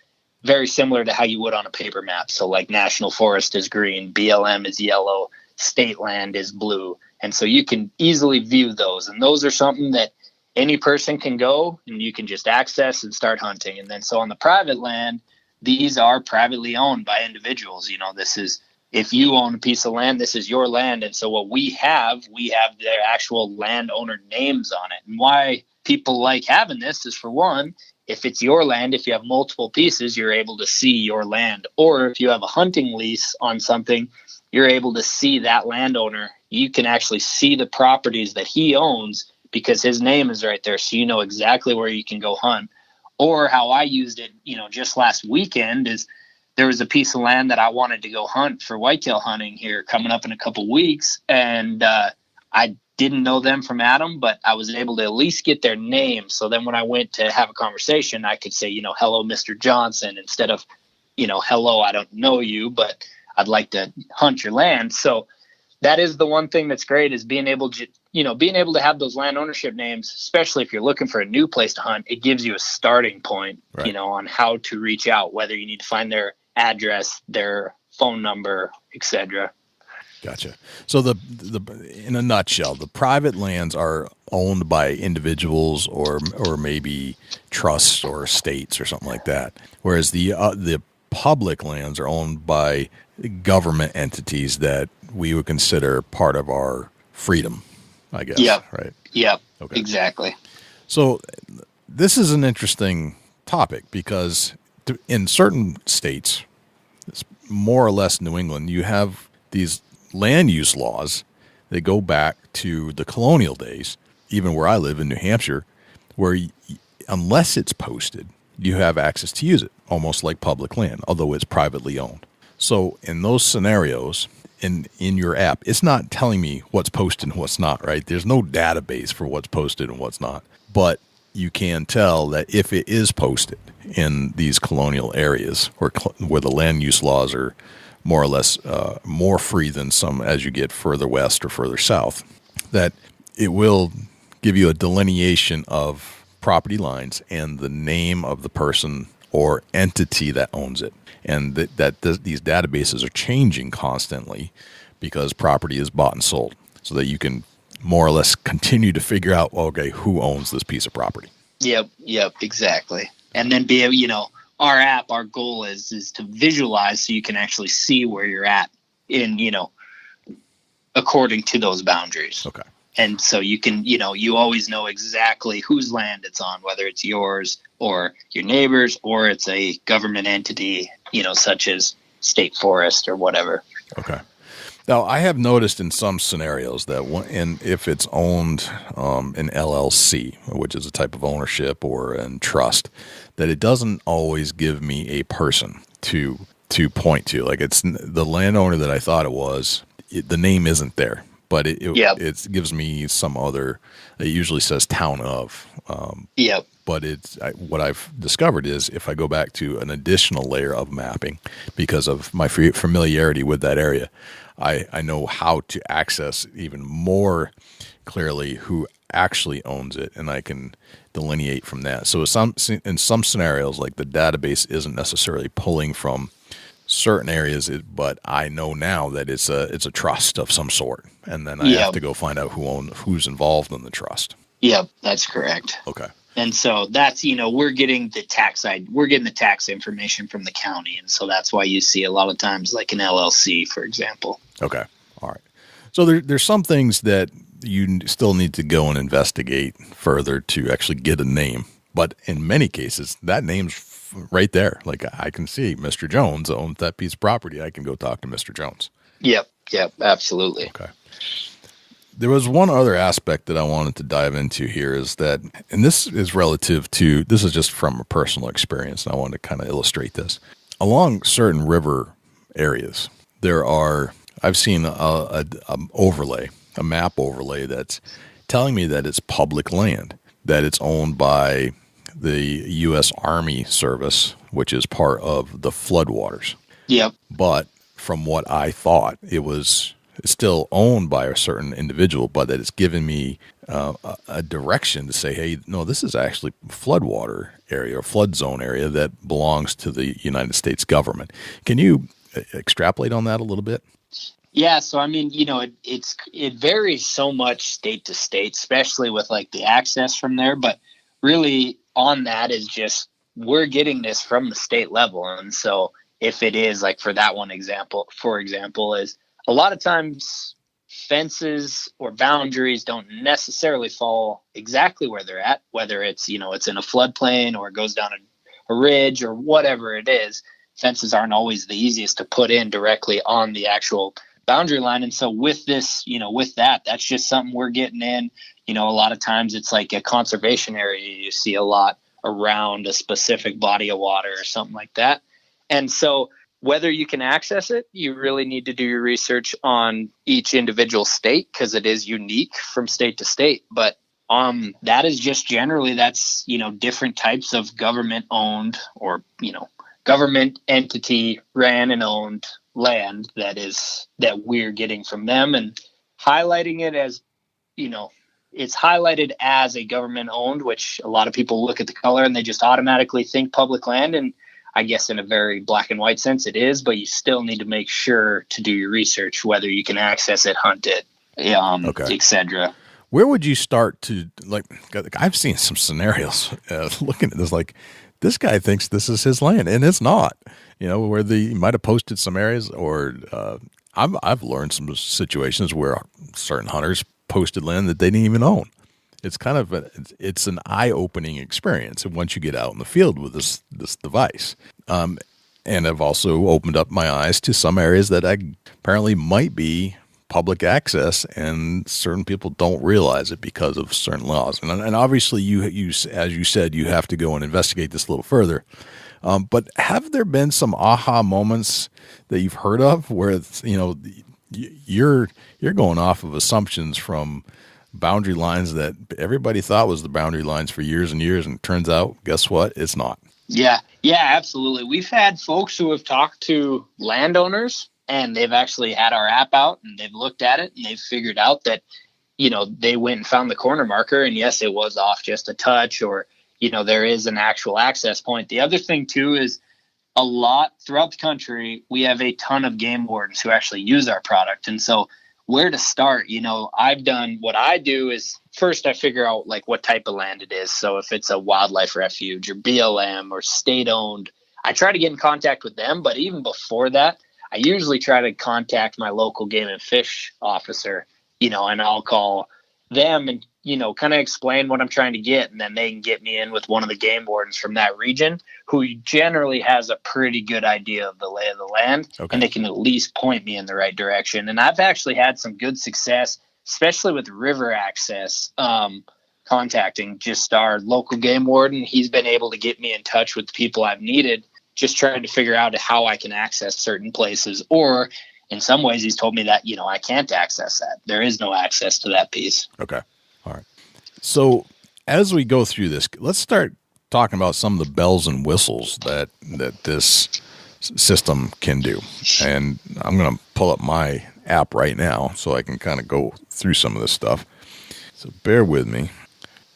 very similar to how you would on a paper map. So like national forest is green, BLM is yellow, state land is blue. And so you can easily view those. And those are something that any person can go and you can just access and start hunting. And then so on the private land, these are privately owned by individuals. This is, if you own a piece of land, this is your land. And so what we have their actual landowner names on it. And why people like having this is, for one, if it's your land, if you have multiple pieces, you're able to see your land. Or if you have a hunting lease on something, you're able to see that landowner. You can actually see the properties that he owns because his name is right there. So you know exactly where you can go hunt. Or how I used it, just last weekend is there was a piece of land that I wanted to go hunt for whitetail hunting here coming up in a couple weeks. And I didn't know them from Adam, but I was able to at least get their name. So then when I went to have a conversation, I could say, hello, Mr. Johnson, instead of, hello, I don't know you, but I'd like to hunt your land. So that is the one thing that's great, is being able to have those land ownership names, especially if you're looking for a new place to hunt. It gives you a starting point, right, on how to reach out, whether you need to find their address, their phone number, etc. Gotcha. So in a nutshell, the private lands are owned by individuals or maybe trusts or estates or something like that, whereas the public lands are owned by government entities that we would consider part of our freedom, I guess. Yep. Right. Yep. Okay. Exactly. So this is an interesting topic because in certain states, it's more or less New England, you have these land use laws that go back to the colonial days, even where I live in New Hampshire, where unless it's posted, you have access to use it, almost like public land, although it's privately owned. So in those scenarios, in your app, it's not telling me what's posted and what's not, right? There's no database for what's posted and what's not. But you can tell that if it is posted in these colonial areas where the land use laws are more or less more free than some as you get further west or further south, that it will give you a delineation of property lines and the name of the person or entity that owns it. And these databases are changing constantly because property is bought and sold, so that you can more or less continue to figure out, okay, who owns this piece of property. Yep, exactly. And then our app, our goal is to visualize so you can actually see where you're at in, according to those boundaries. Okay. And so you can, you always know exactly whose land it's on, whether it's yours or your neighbor's, or it's a government entity, such as state forest or whatever. Okay. Now, I have noticed in some scenarios that if it's owned in LLC, which is a type of ownership or in trust, that it doesn't always give me a person to point to. Like it's the landowner that I thought it was, the name isn't there. But it gives me some other. It usually says town of. But what I've discovered is if I go back to an additional layer of mapping, because of my familiarity with that area, I know how to access even more clearly who actually owns it, and I can delineate from that. So in some scenarios, like the database isn't necessarily pulling from certain areas, but I know now that it's a trust of some sort, and then I have to go find out who's involved in the trust. Yep, that's correct. Okay. And so that's we're getting the tax information from the county, and so that's why you see a lot of times like an LLC, for example. Okay, all right. So there's some things that you still need to go and investigate further to actually get a name, but in many cases that name's right there. Like I can see Mr. Jones owns that piece of property. I can go talk to Mr. Jones. Yep, absolutely. Okay. There was one other aspect that I wanted to dive into here is that, and this is relative to, this is just from a personal experience, and I wanted to kind of illustrate this. Along certain river areas, I've seen a map overlay that's telling me that it's public land, that it's owned by the U.S. Army Service, which is part of the floodwaters. Yep. But from what I thought, it's still owned by a certain individual, but that it's given me a direction to say, hey, no, this is actually floodwater area or flood zone area that belongs to the United States government. Can you extrapolate on that a little bit? Yeah, so I mean, it varies so much state to state, especially with like the access from there. But really, on that is just we're getting this from the state level, and so if it is like for that one example, for example, is a lot of times fences or boundaries don't necessarily fall exactly where they're at, whether it's it's in a floodplain or it goes down a ridge or whatever it is. Fences aren't always the easiest to put in directly on the actual boundary line. And so with this, with that's just something we're getting in. A lot of times it's like a conservation area you see a lot around a specific body of water or something like that. And so whether you can access it, you really need to do your research on each individual state because it is unique from state to state. But that is just generally that's, different types of government owned or, government entity ran and owned land that we're getting from them and highlighting it as, it's highlighted as a government owned, which a lot of people look at the color and they just automatically think public land. And I guess in a very black and white sense it is, but you still need to make sure to do your research, whether you can access it, hunt it, etc. Where would you start to, I've seen some scenarios looking at this, like this guy thinks this is his land and it's not, where he might have posted some areas or I've learned some situations where certain hunters posted land that they didn't even own. It's kind of it's an eye-opening experience once you get out in the field with this device. And I've also opened up my eyes to some areas that apparently might be public access, and certain people don't realize it because of certain laws. And obviously, you as you said, you have to go and investigate this a little further. But have there been some aha moments that you've heard of where it's, you're going off of assumptions from boundary lines that everybody thought was the boundary lines for years and years, and it turns out, guess what? It's not. Yeah, absolutely. We've had folks who have talked to landowners, and they've actually had our app out, and they've looked at it, and they've figured out that, they went and found the corner marker, and yes, it was off just a touch, or, there is an actual access point. The other thing, too, is a lot throughout the country, we have a ton of game wardens who actually use our product. And so where to start, I've done what I do is first I figure out like what type of land it is. So if it's a wildlife refuge or BLM or state owned, I try to get in contact with them. But even before that, I usually try to contact my local game and fish officer, and I'll call them and, kind of explain what I'm trying to get. And then they can get me in with one of the game wardens from that region who generally has a pretty good idea of the lay of the land. Okay. And they can at least point me in the right direction. And I've actually had some good success, especially with river access, contacting just our local game warden. He's been able to get me in touch with the people I've needed, just trying to figure out how I can access certain places. Or in some ways, he's told me that, I can't access that. There is no access to that piece. Okay. All right. So as we go through this, let's start talking about some of the bells and whistles that this system can do. And I'm going to pull up my app right now so I can kind of go through some of this stuff. So bear with me.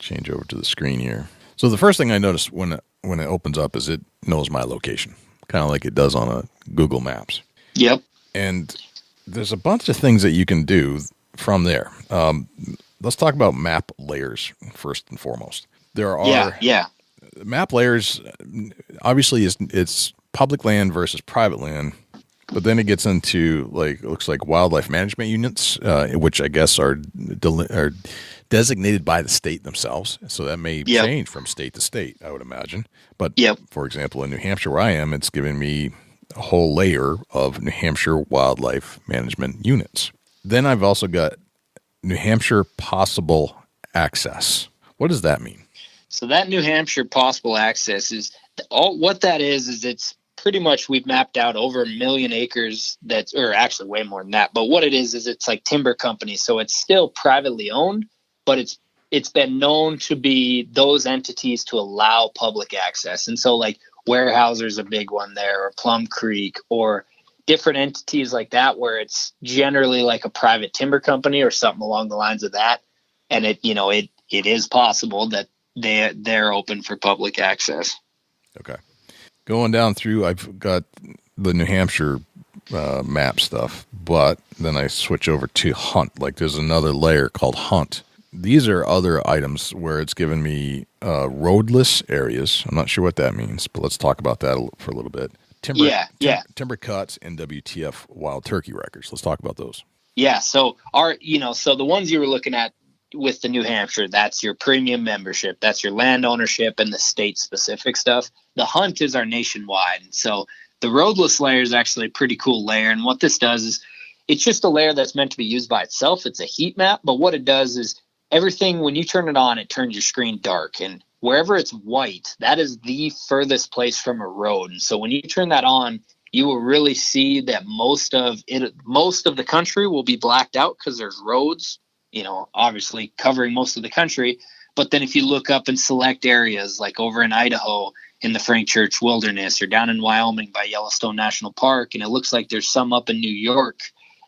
Change over to the screen here. So the first thing I notice when it opens up is it knows my location, kind of like it does on a Google Maps. Yep. And there's a bunch of things that you can do from there. Let's talk about map layers first and foremost. There are map layers. Obviously, it's public land versus private land, but then it gets into it looks like wildlife management units, which I guess are designated by the state themselves. So that may change from state to state, I would imagine. But for example, in New Hampshire, where I am, it's giving me a whole layer of New Hampshire wildlife management units. Then I've also got New Hampshire possible access. What does that mean? So that New Hampshire possible access is what that is it's pretty much we've mapped out over 1 million acres or actually way more than that. But what it is it's like timber companies. So it's still privately owned, but it's been known to be those entities to allow public access. And so like Weyerhaeuser's a big one there, or Plum Creek, or different entities like that, where it's generally like a private timber company or something along the lines of that. And it is possible that they're open for public access. Okay. Going down through, I've got the New Hampshire map stuff, but then I switch over to Hunt. Like there's another layer called Hunt. These are other items where it's given me roadless areas. I'm not sure what that means, but let's talk about that for a little bit. Timber cuts and WTF wild turkey records. Let's talk about those. Yeah. So so the ones you were looking at with the New Hampshire, that's your premium membership. That's your land ownership and the state specific stuff. The Hunt is our nationwide. So the roadless layer is actually a pretty cool layer. And what this does is it's just a layer that's meant to be used by itself. It's a heat map, but what it does is everything, when you turn it on, it turns your screen dark. And wherever it's white, that is the furthest place from a road. And so when you turn that on, you will really see that most of the country will be blacked out because there's roads, obviously covering most of the country. But then if you look up and select areas like over in Idaho in the Frank Church Wilderness, or down in Wyoming by Yellowstone National Park, and it looks like there's some up in New York.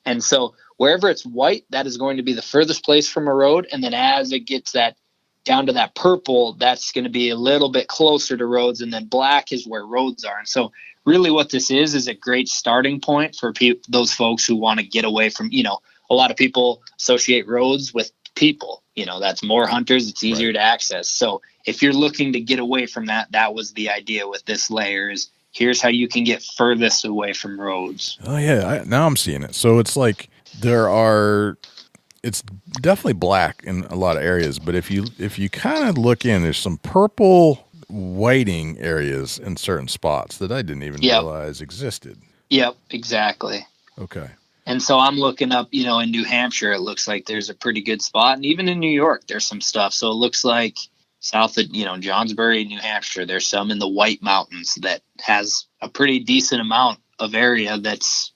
And so wherever it's white, that is going to be the furthest place from a road. And then as it gets that down to that purple, that's going to be a little bit closer to roads. And then black is where roads are. And so really what this is a great starting point for those folks who want to get away from, a lot of people associate roads with people, that's more hunters. It's easier to access. So if you're looking to get away from that, that was the idea with this layer, is here's how you can get furthest away from roads. Oh yeah, now I'm seeing it. So it's like it's definitely black in a lot of areas, but if you kind of look in, there's some purple whiting areas in certain spots that I didn't even realize existed. Yep, exactly. Okay. And so I'm looking up, in New Hampshire, it looks like there's a pretty good spot. And even in New York, there's some stuff. So it looks like south of, Johnsbury, New Hampshire, there's some in the White Mountains that has a pretty decent amount of area that's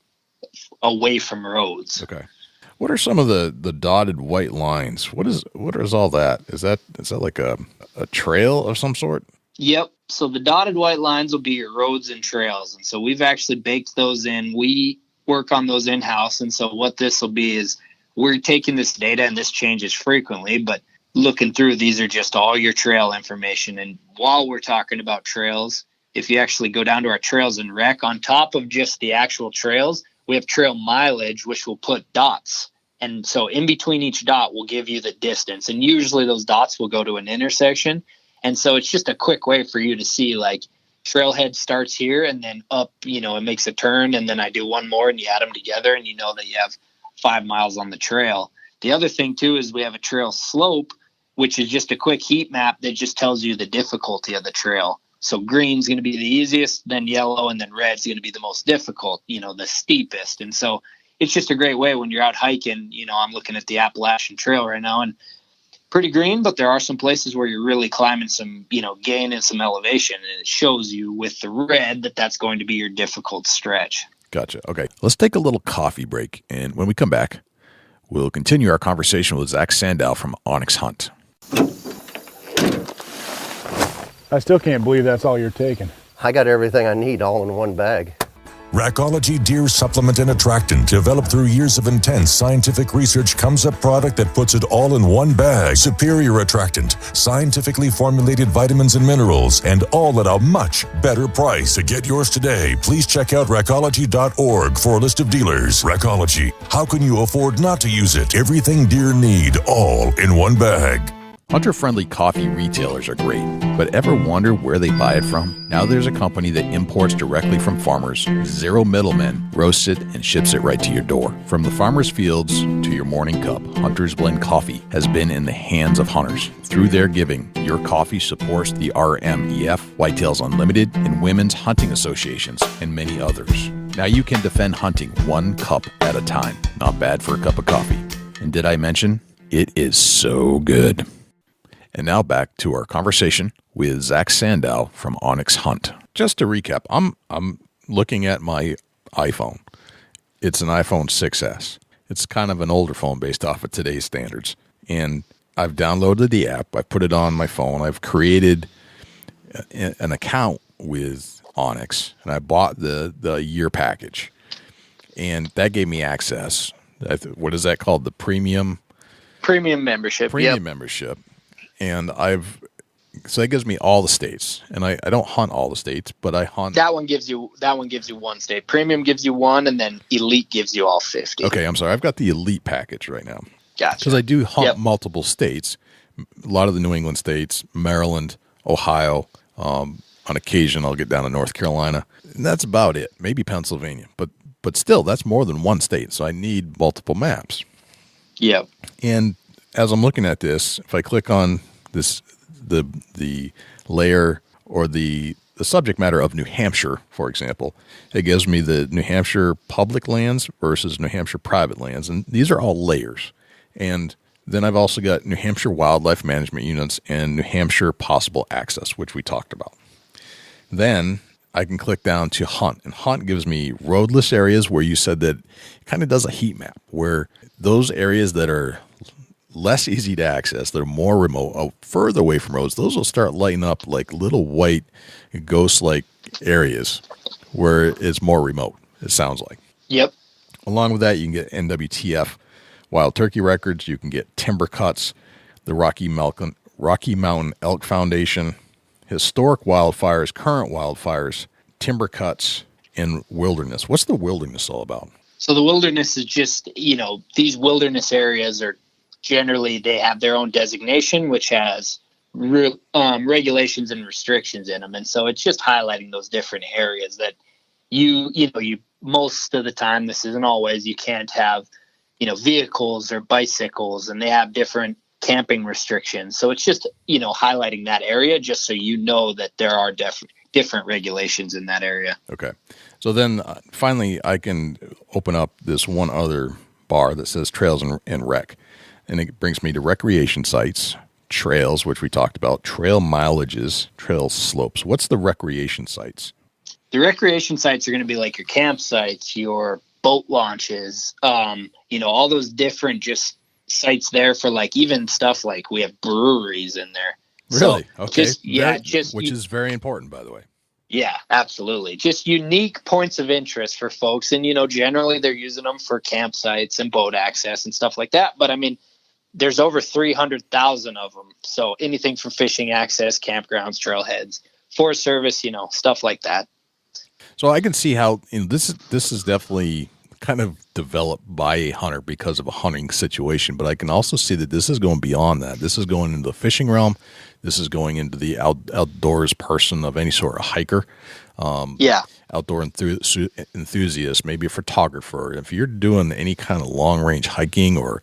away from roads. Okay. What are some of the dotted white lines? What is all that? Is that like a trail of some sort? Yep. So the dotted white lines will be your roads and trails. And so we've actually baked those in. We work on those in-house. And so what this will be is we're taking this data, and this changes frequently, but looking through, these are just all your trail information. And while we're talking about trails, if you actually go down to our trails and rec, on top of just the actual trails, we have trail mileage, which will put dots. And so in between each dot will give you the distance. And usually those dots will go to an intersection. And so it's just a quick way for you to see, like, trailhead starts here and then up, it makes a turn. And then I do one more and you add them together and you know that you have 5 miles on the trail. The other thing too is we have a trail slope, which is just a quick heat map that just tells you the difficulty of the trail. So green's going to be the easiest, then yellow, and then red's going to be the most difficult, the steepest. And so it's just a great way when you're out hiking. I'm looking at the Appalachian Trail right now, and pretty green, but there are some places where you're really climbing some, gaining some elevation, and it shows you with the red that that's going to be your difficult stretch. Gotcha. Okay. Let's take a little coffee break, and when we come back, we'll continue our conversation with Zach Sandau from OnX Hunt. I still can't believe that's all you're taking. I got everything I need all in one bag. Recology Deer Supplement and Attractant, developed through years of intense scientific research, comes a product that puts it all in one bag. Superior attractant, scientifically formulated vitamins and minerals, and all at a much better price. To get yours today, please check out Recology.org for a list of dealers. Recology, how can you afford not to use it? Everything deer need, all in one bag. Hunter-friendly coffee retailers are great, but ever wonder where they buy it from? Now there's a company that imports directly from farmers, zero middlemen, roasts it, and ships it right to your door. From the farmer's fields to your morning cup, Hunter's Blend Coffee has been in the hands of hunters. Through their giving, your coffee supports the RMEF, Whitetails Unlimited, and Women's Hunting Associations, and many others. Now you can defend hunting one cup at a time. Not bad for a cup of coffee. And did I mention, it is so good. And now back to our conversation with Zach Sandau from OnX Hunt. Just to recap, I'm looking at my iPhone. It's an iPhone 6S. It's kind of an older phone based off of today's standards. And I've downloaded the app. I put it on my phone. I've created an account with OnX, and I bought the year package. And that gave me access. What is that called? The premium membership. Premium membership. And so that gives me all the states, and I don't hunt all the states, but I hunt. That one gives you one state. Premium gives you one, and then Elite gives you all 50. Okay, I'm sorry. I've got the Elite package right now. Gotcha. Because I do hunt multiple states, a lot of the New England states, Maryland, Ohio. On occasion, I'll get down to North Carolina, and that's about it. Maybe Pennsylvania, but still, that's more than one state. So I need multiple maps. Yep. And as I'm looking at this, if I click on this, the layer or the subject matter of New Hampshire, for example, it gives me the New Hampshire public lands versus New Hampshire private lands. And these are all layers. And then I've also got New Hampshire wildlife management units and New Hampshire possible access, which we talked about. Then I can click down to Hunt, and Hunt gives me roadless areas, where you said that it kind of does a heat map, where those areas that are less easy to access, that are more remote, further away from roads, those will start lighting up like little white ghost-like areas where it's more remote, it sounds like. Yep. Along with that, you can get NWTF wild turkey records, you can get timber cuts, the Rocky Mountain Elk Foundation, historic wildfires, current wildfires, timber cuts, and wilderness. What's the wilderness all about? So the wilderness is just, these wilderness areas are generally, they have their own designation, which has regulations and restrictions in them. And so it's just highlighting those different areas that you most of the time, this isn't always, you can't have, vehicles or bicycles, and they have different camping restrictions. So it's just, highlighting that area just so you know that there are different regulations in that area. Okay. So then finally I can open up this one other bar that says trails and rec. And it brings me to recreation sites, trails, which we talked about, trail mileages, trail slopes. What's the recreation sites? The recreation sites are going to be like your campsites, your boat launches, all those different just sites there for like even stuff like we have breweries in there. Really? So okay. Which is very important, by the way. Yeah, absolutely. Just unique points of interest for folks. And, generally they're using them for campsites and boat access and stuff like that. But I mean, there's over 300,000 of them. So anything from fishing access, campgrounds, trailheads, Forest Service, stuff like that. So I can see how this is definitely kind of developed by a hunter because of a hunting situation, but I can also see that this is going beyond that. This is going into the fishing realm. This is going into the outdoors person of any sort of hiker, outdoor enthusiast, maybe a photographer. If you're doing any kind of long range hiking or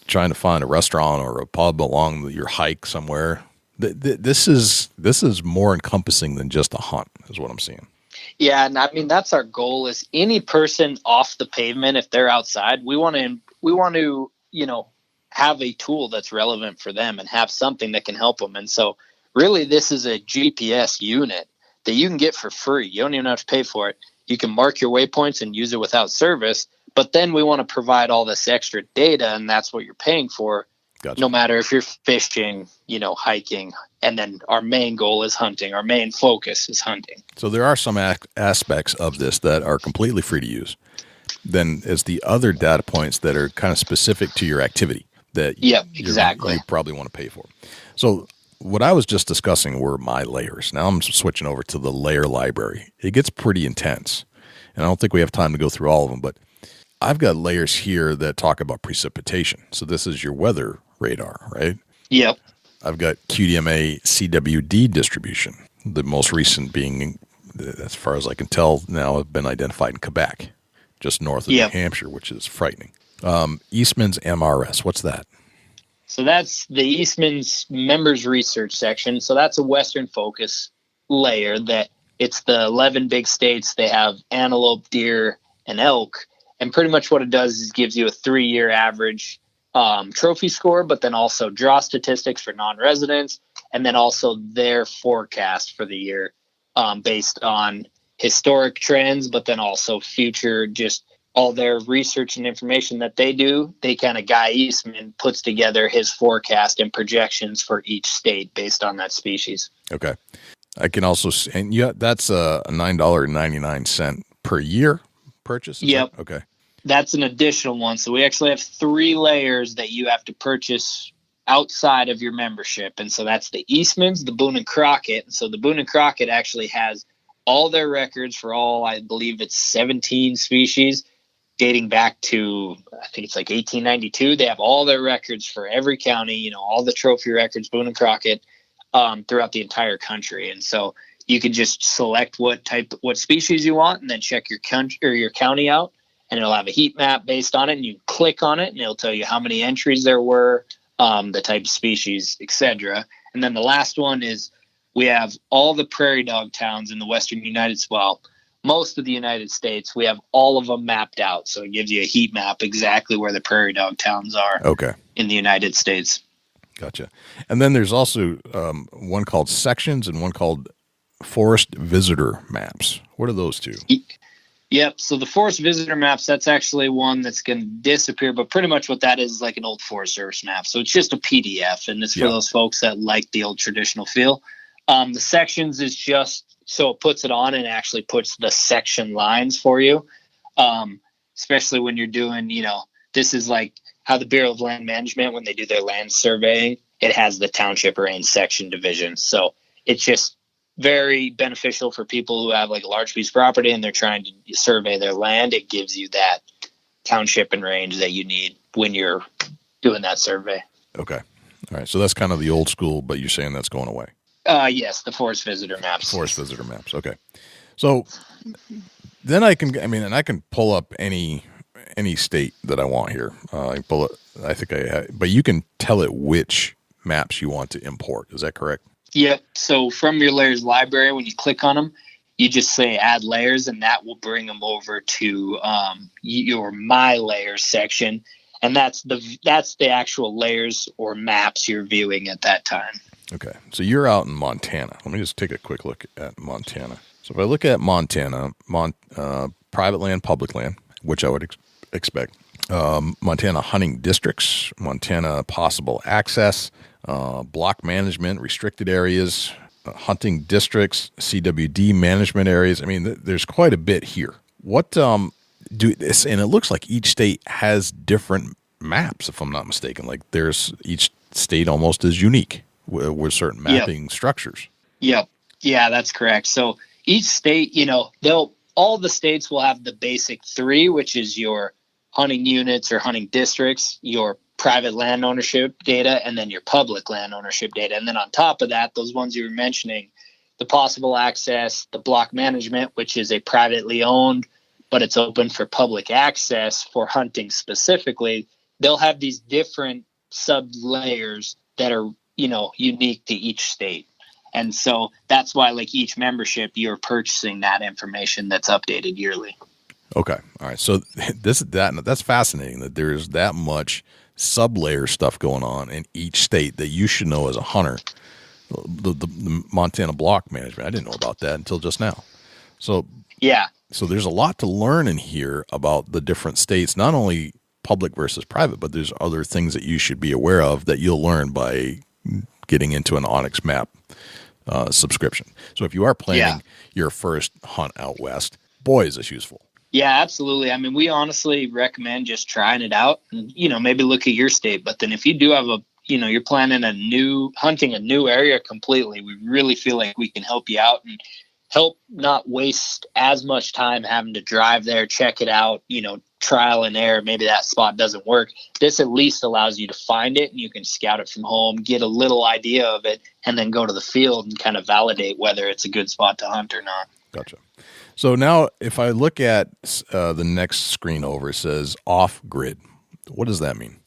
trying to find a restaurant or a pub along your hike somewhere, this is more encompassing than just a hunt, is what I'm seeing. Yeah, and I mean that's our goal. Is any person off the pavement, if they're outside, we want to have a tool that's relevant for them and have something that can help them. And so really this is a GPS unit that you can get for free. You don't even have to pay for it. You can mark your waypoints and use it without service, but then we want to provide all this extra data, and that's what you're paying for. Gotcha. No matter if you're fishing, hiking, and then our main goal is hunting. Our main focus is hunting. So there are some aspects of this that are completely free to use. Then as the other data points that are kind of specific to your activity that you probably want to pay for. So what I was just discussing were my layers. Now I'm switching over to the layer library. It gets pretty intense, and I don't think we have time to go through all of them, but I've got layers here that talk about precipitation. So this is your weather radar, right? Yep. I've got QDMA CWD distribution, the most recent being, as far as I can tell now, have been identified in Quebec, just north of New Hampshire, which is frightening. Eastman's MRS, what's that? So that's the Eastman's Members Research Section. So that's a Western focus layer that it's the 11 big states. They have antelope, deer, and elk. And pretty much what it does is gives you a 3-year average trophy score, but then also draw statistics for non-residents, and then also their forecast for the year based on historic trends, but then also future, just all their research and information that they do. They kind of, Guy Eastman puts together his forecast and projections for each state based on that species. Okay. I can also, and that's a $9.99 per year purchase? Yep. Okay. That's an additional one. So we actually have 3 layers that you have to purchase outside of your membership. And so that's the Eastman's, the Boone and Crockett. And so the Boone and Crockett actually has all their records for all, I believe it's 17 species dating back to, I think it's like 1892. They have all their records for every county, all the trophy records, Boone and Crockett, throughout the entire country. And so you can just select what species you want and then check your country or your county out, and it'll have a heat map based on it, and you click on it and it'll tell you how many entries there were, the type of species, etc. And then the last one is we have all the prairie dog towns in the western United States. Well, most of the United States, we have all of them mapped out. So it gives you a heat map exactly where the prairie dog towns are in the United States. Gotcha. And then there's also one called sections and one called forest visitor maps. What are those two? Yep. So the forest visitor maps, that's actually one that's going to disappear, but pretty much what that is like an old Forest Service map. So it's just a PDF, and it's for those folks that like the old traditional feel. The sections is just, so it puts it on and actually puts the section lines for you. Especially when you're doing, this is like how the Bureau of Land Management, when they do their land surveying, it has the township range section divisions. So it's just very beneficial for people who have like a large piece of property and they're trying to survey their land. It gives you that township and range that you need when you're doing that survey. Okay. All right, so that's kind of the old school, but you're saying that's going away. Yes, the Forest Visitor Maps. Forest Visitor Maps, okay. So then I can pull up any state that I want here. I can pull it, but you can tell it which maps you want to import. Is that correct? Yep. So from your layers library, when you click on them, you just say add layers, and that will bring them over to your My Layers section. And that's the actual layers or maps you're viewing at that time. Okay. So you're out in Montana. Let me just take a quick look at Montana. So if I look at Montana, private land, public land, which I would expect, Montana hunting districts, Montana possible access, block management, restricted areas, hunting districts, CWD management areas. I mean, there's quite a bit here. What and it looks like each state has different maps, if I'm not mistaken. Like each state almost is unique with certain mapping structures. Yep. Yeah, that's correct. So each state, all the states will have the basic three, which is your hunting units or hunting districts, your private land ownership data, and then your public land ownership data. And then on top of that, those ones you were mentioning, the possible access, the block management, which is a privately owned, but it's open for public access for hunting specifically. They'll have these different sub layers that are, unique to each state. And so that's why, like, each membership, you're purchasing that information that's updated yearly. Okay. All right. So that's fascinating that there's that much sub-layer stuff going on in each state that you should know as a hunter. The Montana block management, I didn't know about that until just now. So yeah. So there's a lot to learn in here about the different states, not only public versus private, but there's other things that you should be aware of that you'll learn by getting into an OnX Map subscription. So if you are planning your first hunt out west, boy, is this useful. Yeah, absolutely. I mean, we honestly recommend just trying it out and, maybe look at your state. But then if you do have you're planning hunting a new area completely, we really feel like we can help you out and help not waste as much time having to drive there, check it out, trial and error. Maybe that spot doesn't work. This at least allows you to find it and you can scout it from home, get a little idea of it, and then go to the field and kind of validate whether it's a good spot to hunt or not. Gotcha. So now if I look at the next screen over, it says Offgrid. What does that mean?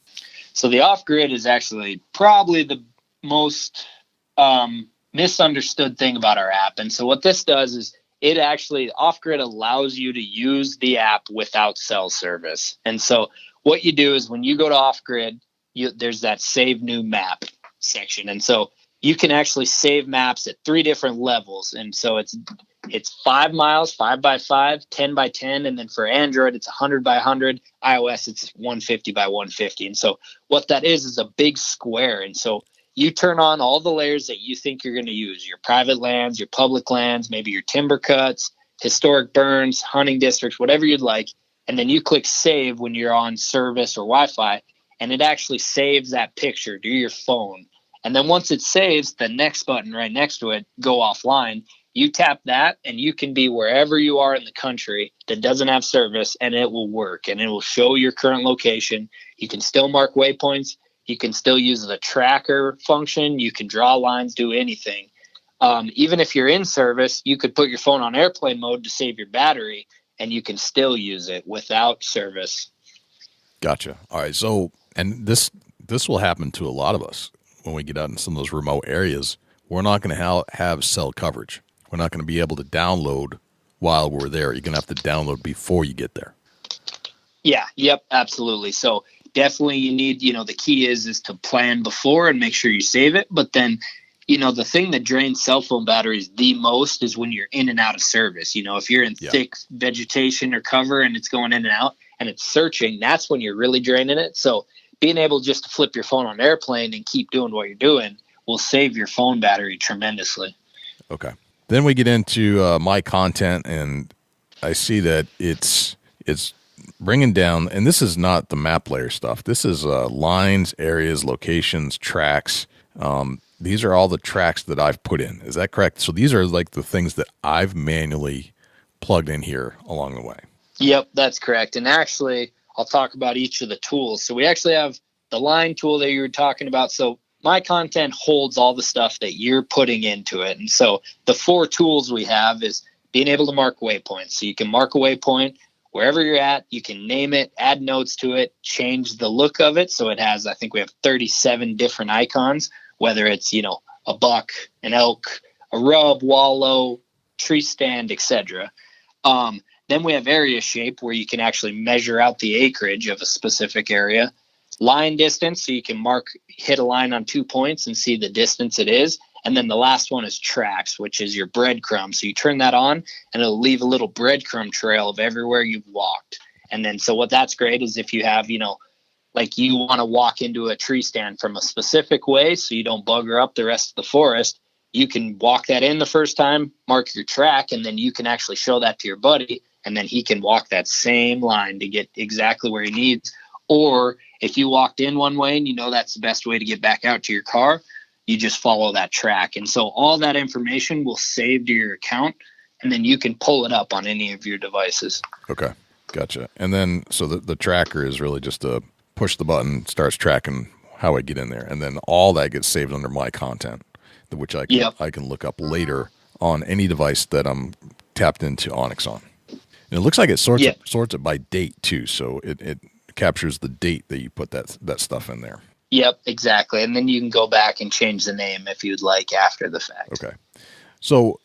So the Offgrid is actually probably the most misunderstood thing about our app. And so what this does is Offgrid allows you to use the app without cell service. And so what you do is when you go to Offgrid, there's that save new map section. And so you can actually save maps at 3 different levels. And so it's 5 miles, 5 by 5, 10 by 10. And then for Android, it's 100 by 100. iOS, it's 150 by 150. And so what that is a big square. And so you turn on all the layers that you think you're going to use, your private lands, your public lands, maybe your timber cuts, historic burns, hunting districts, whatever you'd like. And then you click save when you're on service or Wi-Fi, and it actually saves that picture to your phone. And then once it saves, the next button right next to it, go offline, you tap that and you can be wherever you are in the country that doesn't have service, and it will work and it will show your current location. You can still mark waypoints. You can still use the tracker function. You can draw lines, do anything. Even if you're in service, you could put your phone on airplane mode to save your battery, and you can still use it without service. Gotcha. All right. So, and this will happen to a lot of us when we get out in some of those remote areas. We're not going to have cell coverage. We're not going to be able to download while we're there. You're going to have to download before you get there. Yeah. Yep. Absolutely. So definitely you need, the key is to plan before and make sure you save it. But then, the thing that drains cell phone batteries the most is when you're in and out of service. If you're in thick vegetation or cover and it's going in and out and it's searching, that's when you're really draining it. So being able just to flip your phone on airplane and keep doing what you're doing will save your phone battery tremendously. Okay. Then we get into my content, and I see that it's bringing down, and this is not the map layer stuff. This is lines, areas, locations, tracks. These are all the tracks that I've put in. Is that correct? So these are like the things that I've manually plugged in here along the way. Yep, that's correct. And actually, I'll talk about each of the tools. So we actually have the line tool that you were talking about. So my content holds all the stuff that you're putting into it. And so the 4 tools we have is being able to mark waypoints. So you can mark a waypoint wherever you're at. You can name it, add notes to it, change the look of it. So it has, I think we have 37 different icons, whether it's, a buck, an elk, a rub, wallow, tree stand, etc. Then we have area shape, where you can actually measure out the acreage of a specific area. Line distance, so you can hit a line on 2 points and see the distance it is. And then the last one is tracks, which is your breadcrumb. So you turn that on and it'll leave a little breadcrumb trail of everywhere you've walked. And then, so what that's great is if you have, like you want to walk into a tree stand from a specific way so you don't bugger up the rest of the forest, you can walk that in the first time, mark your track, and then you can actually show that to your buddy, and then he can walk that same line to get exactly where he needs. Or if you walked in one way and that's the best way to get back out to your car, you just follow that track. And so all that information will save to your account, and then you can pull it up on any of your devices. Okay, gotcha. And then, so the tracker is really just a push the button, starts tracking how I get in there. And then all that gets saved under my content, which I can look up later on any device that I'm tapped into OnX on. And it looks like it sorts it by date too. So it captures the date that you put that stuff in there. Yep, exactly. And then you can go back and change the name if you'd like after the fact. Okay. So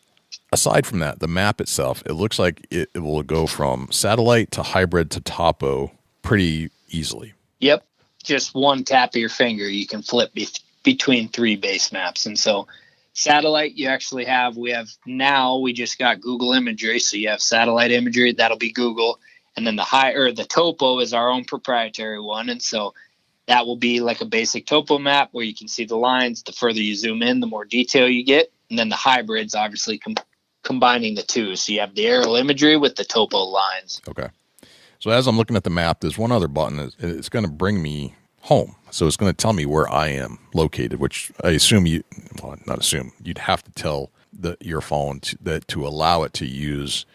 aside from that, the map itself, it looks like it will go from satellite to hybrid to topo pretty easily. Yep. Just one tap of your finger, you can flip between 3 base maps. And so satellite, we just got Google Imagery. So you have satellite imagery, that'll be Google. And then the topo is our own proprietary one. And so that will be like a basic topo map where you can see the lines. The further you zoom in, the more detail you get. And then the hybrids, obviously combining the two. So you have the aerial imagery with the topo lines. Okay. So as I'm looking at the map, there's one other button. It's going to bring me home. So it's going to tell me where I am located, which I assume you'd have to tell your phone to allow it to use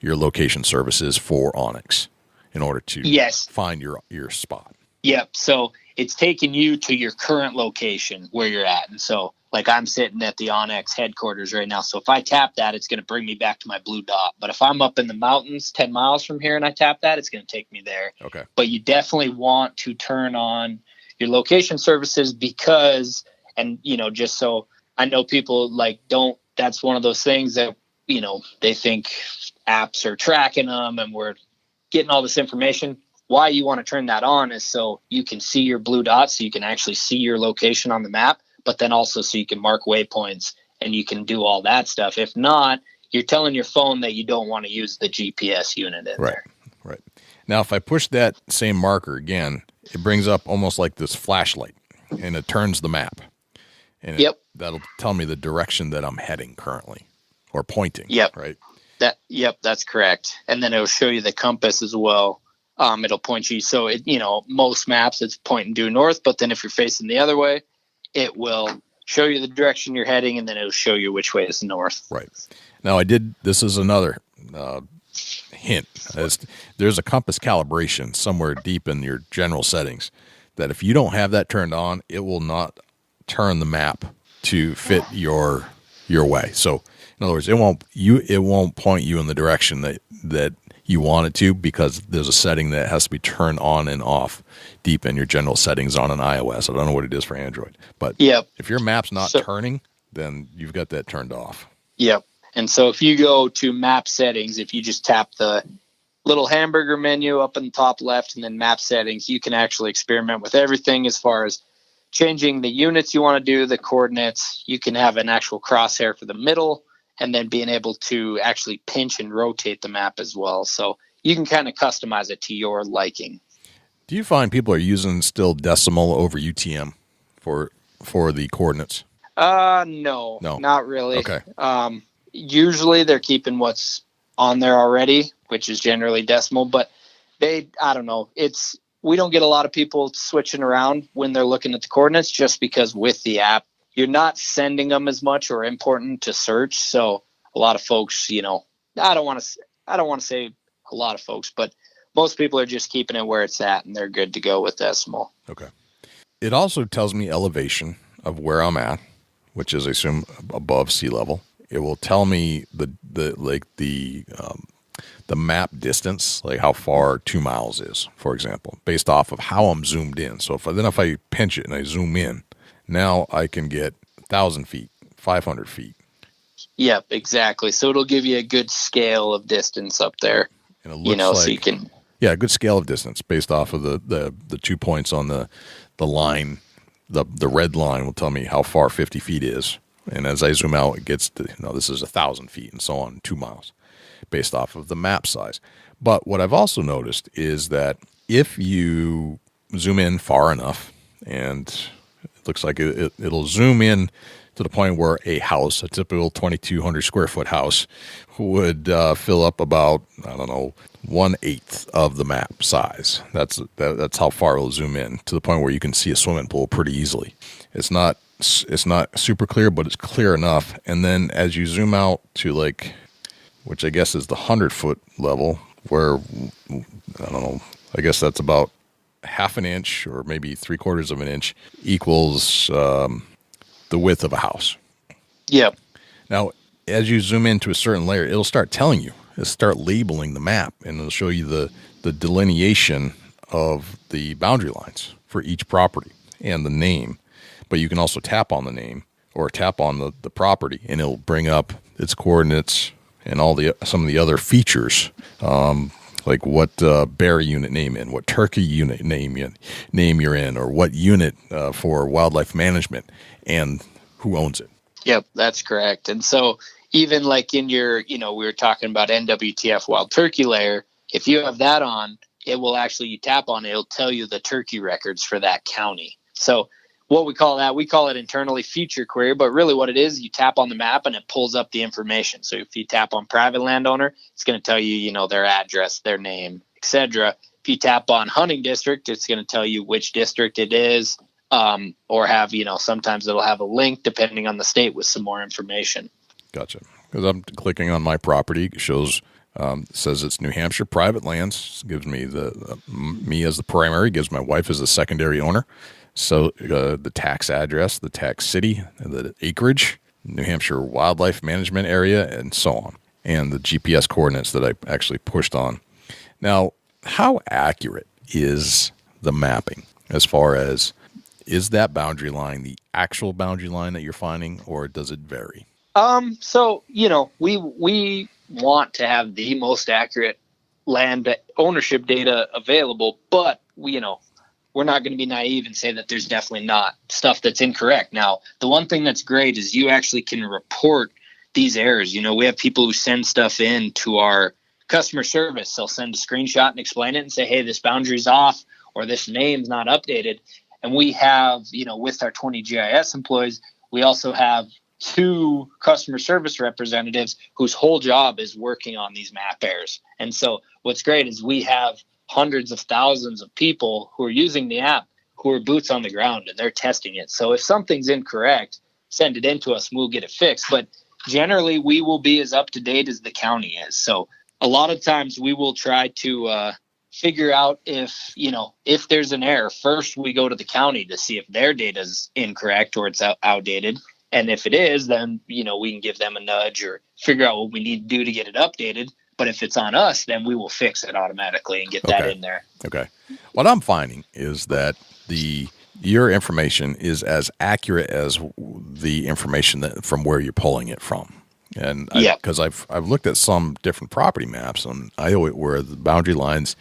your location services for OnX in order to find your spot. Yep. So it's taking you to your current location where you're at. And so like I'm sitting at the OnX headquarters right now. So if I tap that, it's going to bring me back to my blue dot. But if I'm up in the mountains 10 miles from here and I tap that, it's going to take me there. Okay. But you definitely want to turn on your location services because, just so I know people that's one of those things that, they think apps are tracking them and we're getting all this information. Why you want to turn that on is so you can see your blue dots, so you can actually see your location on the map, but then also so you can mark waypoints and you can do all that stuff. If not, you're telling your phone that you don't want to use the GPS unit in there. Right. Now, if I push that same marker again, it brings up almost like this flashlight, and it turns the map. And that'll tell me the direction that I'm heading currently, or pointing. Yep. Right? That's correct. And then it'll show you the compass as well. It'll point you. So, most maps, it's pointing due north, but then if you're facing the other way, it will show you the direction you're heading, and then it'll show you which way is north. Right. Now, this is another hint. There's a compass calibration somewhere deep in your general settings that if you don't have that turned on, it will not turn the map to fit your way. So, in other words, it won't point you in the direction that you want it to, because there's a setting that has to be turned on and off deep in your general settings on an iOS. I don't know what it is for Android, but if your map's not turning, then you've got that turned off. Yep. And so if you go to map settings, if you just tap the little hamburger menu up in the top left and then map settings, you can actually experiment with everything as far as changing the units you want to do, the coordinates. You can have an actual crosshair for the middle, and then being able to actually pinch and rotate the map as well. So you can kind of customize it to your liking. Do you find people are using still decimal over UTM for the coordinates? No, not really. Okay. Usually they're keeping what's on there already, which is generally decimal, but I don't know. We don't get a lot of people switching around when they're looking at the coordinates, just because with the app, you're not sending them as much or important to search. So a lot of folks, I don't want to say a lot of folks, but most people are just keeping it where it's at, and they're good to go with decimal. Okay. It also tells me elevation of where I'm at, which is, I assume, above sea level. It will tell me the map distance, like how far 2 miles is, for example, based off of how I'm zoomed in. So if I pinch it and I zoom in, now I can get 1,000 feet, 500 feet. Yep, exactly. So it'll give you a good scale of distance up there. And it looks so you can. Yeah, a good scale of distance based off of the 2 points on the line. The red line will tell me how far 50 feet is. And as I zoom out, it gets to, this is 1,000 feet and so on, 2 miles, based off of the map size. But what I've also noticed is that if you zoom in far enough, and it looks like it'll zoom in to the point where a house, a typical 2,200 square foot house, would fill up about, 1/8 of the map size. That's how far it'll zoom in, to the point where you can see a swimming pool pretty easily. It's not super clear, but it's clear enough. And then as you zoom out to which I guess is the 100-foot level, where, I guess that's about half an inch or maybe 3/4 of an inch equals the width of a house. Yep. Now, as you zoom into a certain layer, it'll start telling you. It'll start labeling the map, and it'll show you the delineation of the boundary lines for each property and the name. But you can also tap on the name or tap on the property, and it'll bring up its coordinates and some of the other features, like what bear unit name in, what turkey unit name you're in, or what unit for wildlife management, and who owns it. Yep, that's correct. And so even like in your, we were talking about NWTF wild turkey layer, if you have that on, it will actually, you tap on it, it'll tell you the turkey records for that county. So what we call it internally feature query, but really what it is, you tap on the map and it pulls up the information. So if you tap on private landowner, it's going to tell you, their address, their name, etc. If you tap on hunting district, it's going to tell you which district it is, or have, sometimes it'll have a link depending on the state with some more information. Gotcha. Because I'm clicking on my property, it shows, says it's New Hampshire private lands. Gives me me as the primary, gives my wife as the secondary owner. So the tax address, the tax city, the acreage, New Hampshire wildlife management area, and so on. And the GPS coordinates that I actually pushed on. Now, how accurate is the mapping as far as, is that boundary line the actual boundary line that you're finding, or does it vary? So, we want to have the most accurate land ownership data available, but we're not going to be naive and say that there's definitely not stuff that's incorrect. Now, the one thing that's great is you actually can report these errors. We have people who send stuff in to our customer service. They'll send a screenshot and explain it and say, hey, this boundary's off, or this name's not updated. And we have, with our 20 GIS employees, we also have 2 customer service representatives whose whole job is working on these map errors. And so what's great is we have hundreds of thousands of people who are using the app who are boots on the ground, and they're testing it. So if something's incorrect, send it in to us and we'll get it fixed. But generally, we will be as up to date as the county is. So a lot of times we will try to figure out if there's an error. First, we go to the county to see if their data is incorrect or it's outdated. And if it is, then, we can give them a nudge or figure out what we need to do to get it updated. But if it's on us, then we will fix it automatically and get that in there. Okay. What I'm finding is that your information is as accurate as the information from where you're pulling it from. And because I've looked at some different property maps on Iowa where the boundary lines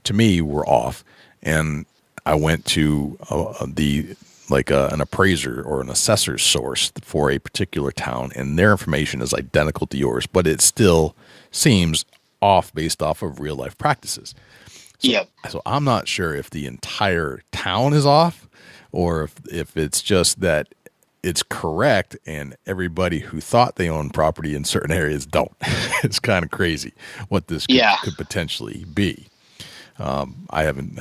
to me were off, and I went to an appraiser or an assessor's source for a particular town, and their information is identical to yours, but it still seems off based off of real life practices. So I'm not sure if the entire town is off, or if it's just that it's correct and everybody who thought they owned property in certain areas don't. It's kind of crazy what this could potentially be. I haven't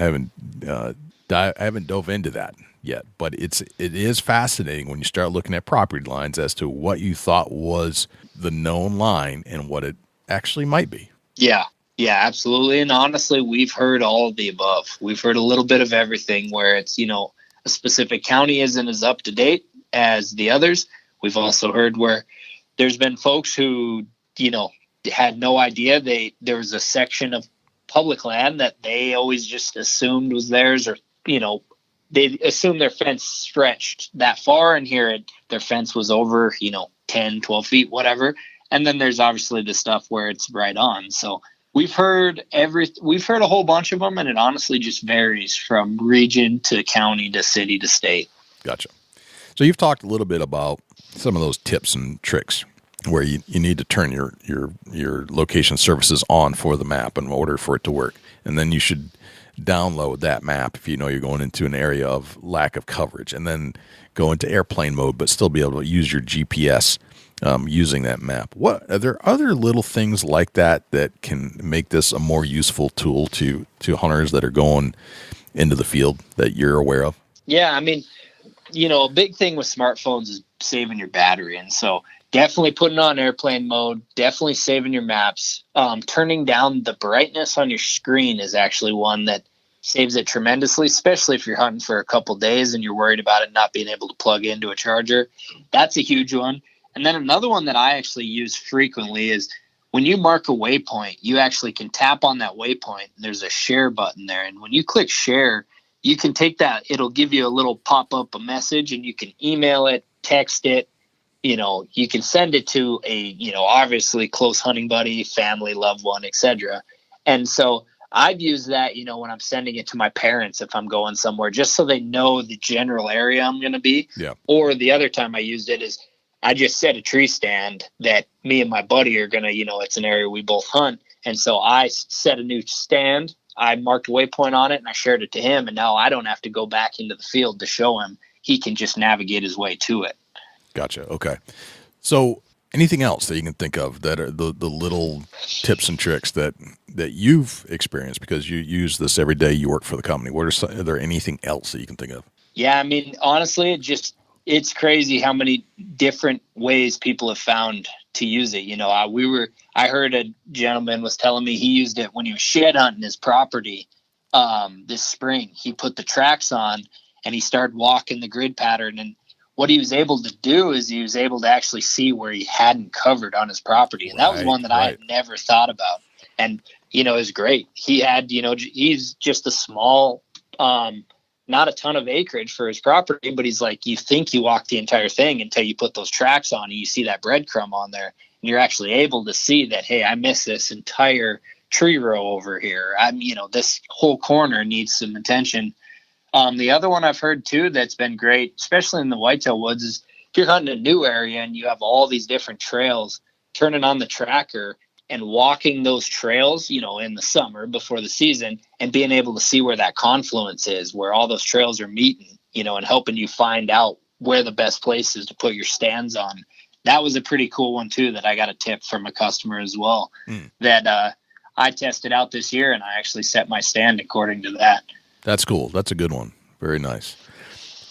dove into that yet, but it is fascinating when you start looking at property lines as to what you thought was the known line and what it actually might be. Yeah, absolutely. And honestly, we've heard all of the above. We've heard a little bit of everything where it's, a specific county isn't as up to date as the others. We've also heard where there's been folks who, had no idea there was a section of public land that they always just assumed was theirs, or, they assumed their fence stretched that far, and here their fence was over, 10, 12 feet, whatever. And then there's obviously the stuff where it's right on. So we've heard a whole bunch of them, and it honestly just varies from region to county to city to state. Gotcha. So you've talked a little bit about some of those tips and tricks where you need to turn your location services on for the map in order for it to work. And then you should download that map if you know you're going into an area of lack of coverage, and then go into airplane mode but still be able to use your GPS using that map. What are there other little things like that can make this a more useful tool to hunters that are going into the field that you're aware of? Yeah, I mean, a big thing with smartphones is saving your battery, and so definitely putting on airplane mode, definitely saving your maps. Turning down the brightness on your screen is actually one that saves it tremendously, especially if you're hunting for a couple days and you're worried about it not being able to plug into a charger. That's a huge one. And then another one that I actually use frequently is when you mark a waypoint, you actually can tap on that waypoint. There's a share button there. And when you click share, you can take that. It'll give you a little pop-up, a message, and you can email it, text it. You can send it to a, obviously close hunting buddy, family, loved one, etc. And so I've used that, when I'm sending it to my parents if I'm going somewhere, just so they know the general area I'm going to be. Yeah. Or the other time I used it is I just set a tree stand that me and my buddy are going to, it's an area we both hunt. And so I set a new stand. I marked a waypoint on it and I shared it to him. And now I don't have to go back into the field to show him. He can just navigate his way to it. Gotcha. Okay. So anything else that you can think of that are the little tips and tricks that you've experienced because you use this every day you work for the company? Are there anything else that you can think of? Yeah. I mean, honestly, it's crazy how many different ways people have found to use it. I heard a gentleman was telling me he used it when he was shed hunting his property this spring. He put the tracks on and he started walking the grid pattern, and what he was able to do is he was able to actually see where he hadn't covered on his property. And that was one that I had never thought about. And, it was great. He had, he's just a small, not a ton of acreage for his property, but he's like, you think you walk the entire thing until you put those tracks on and you see that breadcrumb on there. And you're actually able to see that, hey, I missed this entire tree row over here. This whole corner needs some attention. The other one I've heard too that's been great, especially in the whitetail woods, is if you're hunting a new area and you have all these different trails, turning on the tracker and walking those trails, in the summer before the season, and being able to see where that confluence is, where all those trails are meeting, and helping you find out where the best place is to put your stands on. That was a pretty cool one too that I got a tip from a customer as well that I tested out this year, and I actually set my stand according to that. That's cool. That's a good one. Very nice.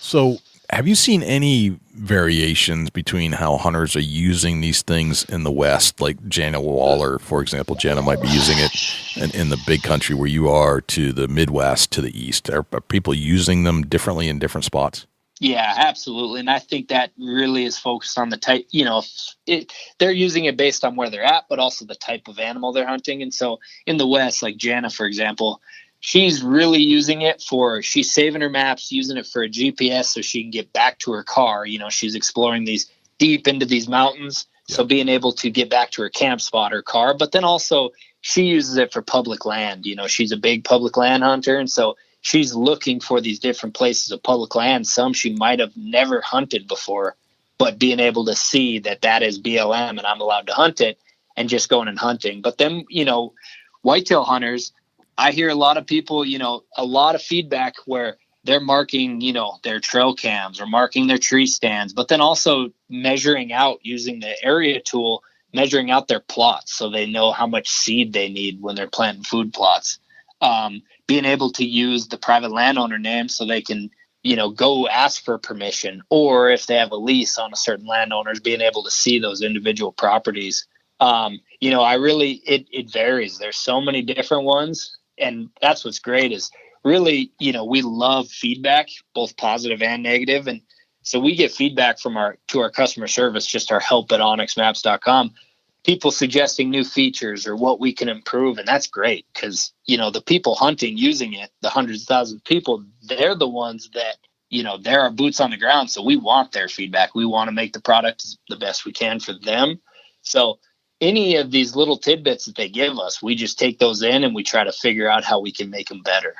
So have you seen any variations between how hunters are using these things in the West? Like Jana Waller, for example. Jana might be using it in the big country where you are to the Midwest, to the East. Are people using them differently in different spots? Yeah, absolutely. And I think that really is focused on the type, they're using it based on where they're at, but also the type of animal they're hunting. And so in the West, like Jana, for example, she's really using it she's saving her maps, using it for a GPS so she can get back to her car. She's exploring these deep into these mountains. Yeah. So being able to get back to her camp spot, her car, but then also she uses it for public land. She's a big public land hunter. And so she's looking for these different places of public land. Some she might have never hunted before, but being able to see that is BLM and I'm allowed to hunt it and just going and hunting. But then, whitetail hunters, I hear a lot of people, a lot of feedback where they're marking, their trail cams or marking their tree stands, but then also measuring out using the area tool, measuring out their plots so they know how much seed they need when they're planting food plots. Being able to use the private landowner name so they can, go ask for permission, or if they have a lease on a certain landowners, being able to see those individual properties. It varies. There's so many different ones. And that's what's great is really, we love feedback, both positive and negative. And So we get feedback from our customer service, just our help at onxmaps.com, people suggesting new features or what we can improve. And that's great because, the people hunting, using it, the hundreds of thousands of people, they're the ones that, they're our boots on the ground. So we want their feedback. We want to make the product the best we can for them. So any of these little tidbits that they give us, we just take those in and we try to figure out how we can make them better.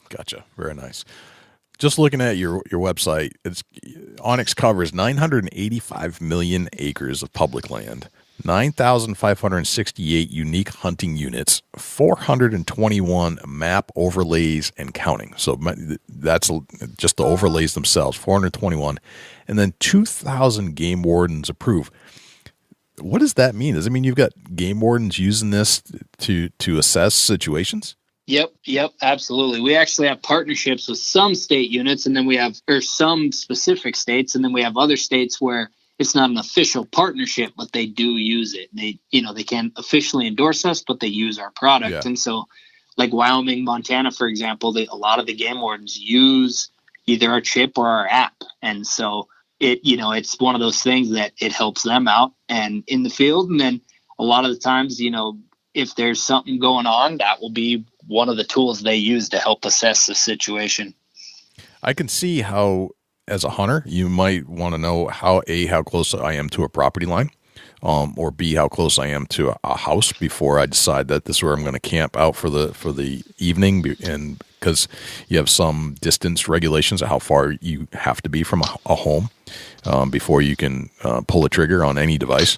Gotcha. Very nice. Just looking at your website, OnX covers 985 million acres of public land, 9,568 unique hunting units, 421 map overlays and counting. So that's just the overlays themselves, 421, and then 2,000 game wardens approved. What does that mean? Does it mean you've got game wardens using this to assess situations? Yep, absolutely. We actually have partnerships with some state units, and then we have, or some specific states, and then we have other states where it's not an official partnership, but they do use it. They can't officially endorse us, but they use our product. Yeah. And so, like Wyoming, Montana, for example, a lot of the game wardens use either our chip or our app, and so it's one of those things that it helps them out and in the field. And then a lot of the times, if there's something going on, that will be one of the tools they use to help assess the situation. I can see how, as a hunter, you might want to know how close I am to a property line, or B, how close I am to a house before I decide that this is where I'm going to camp out for the evening. And because you have some distance regulations of how far you have to be from a home before you can pull a trigger on any device.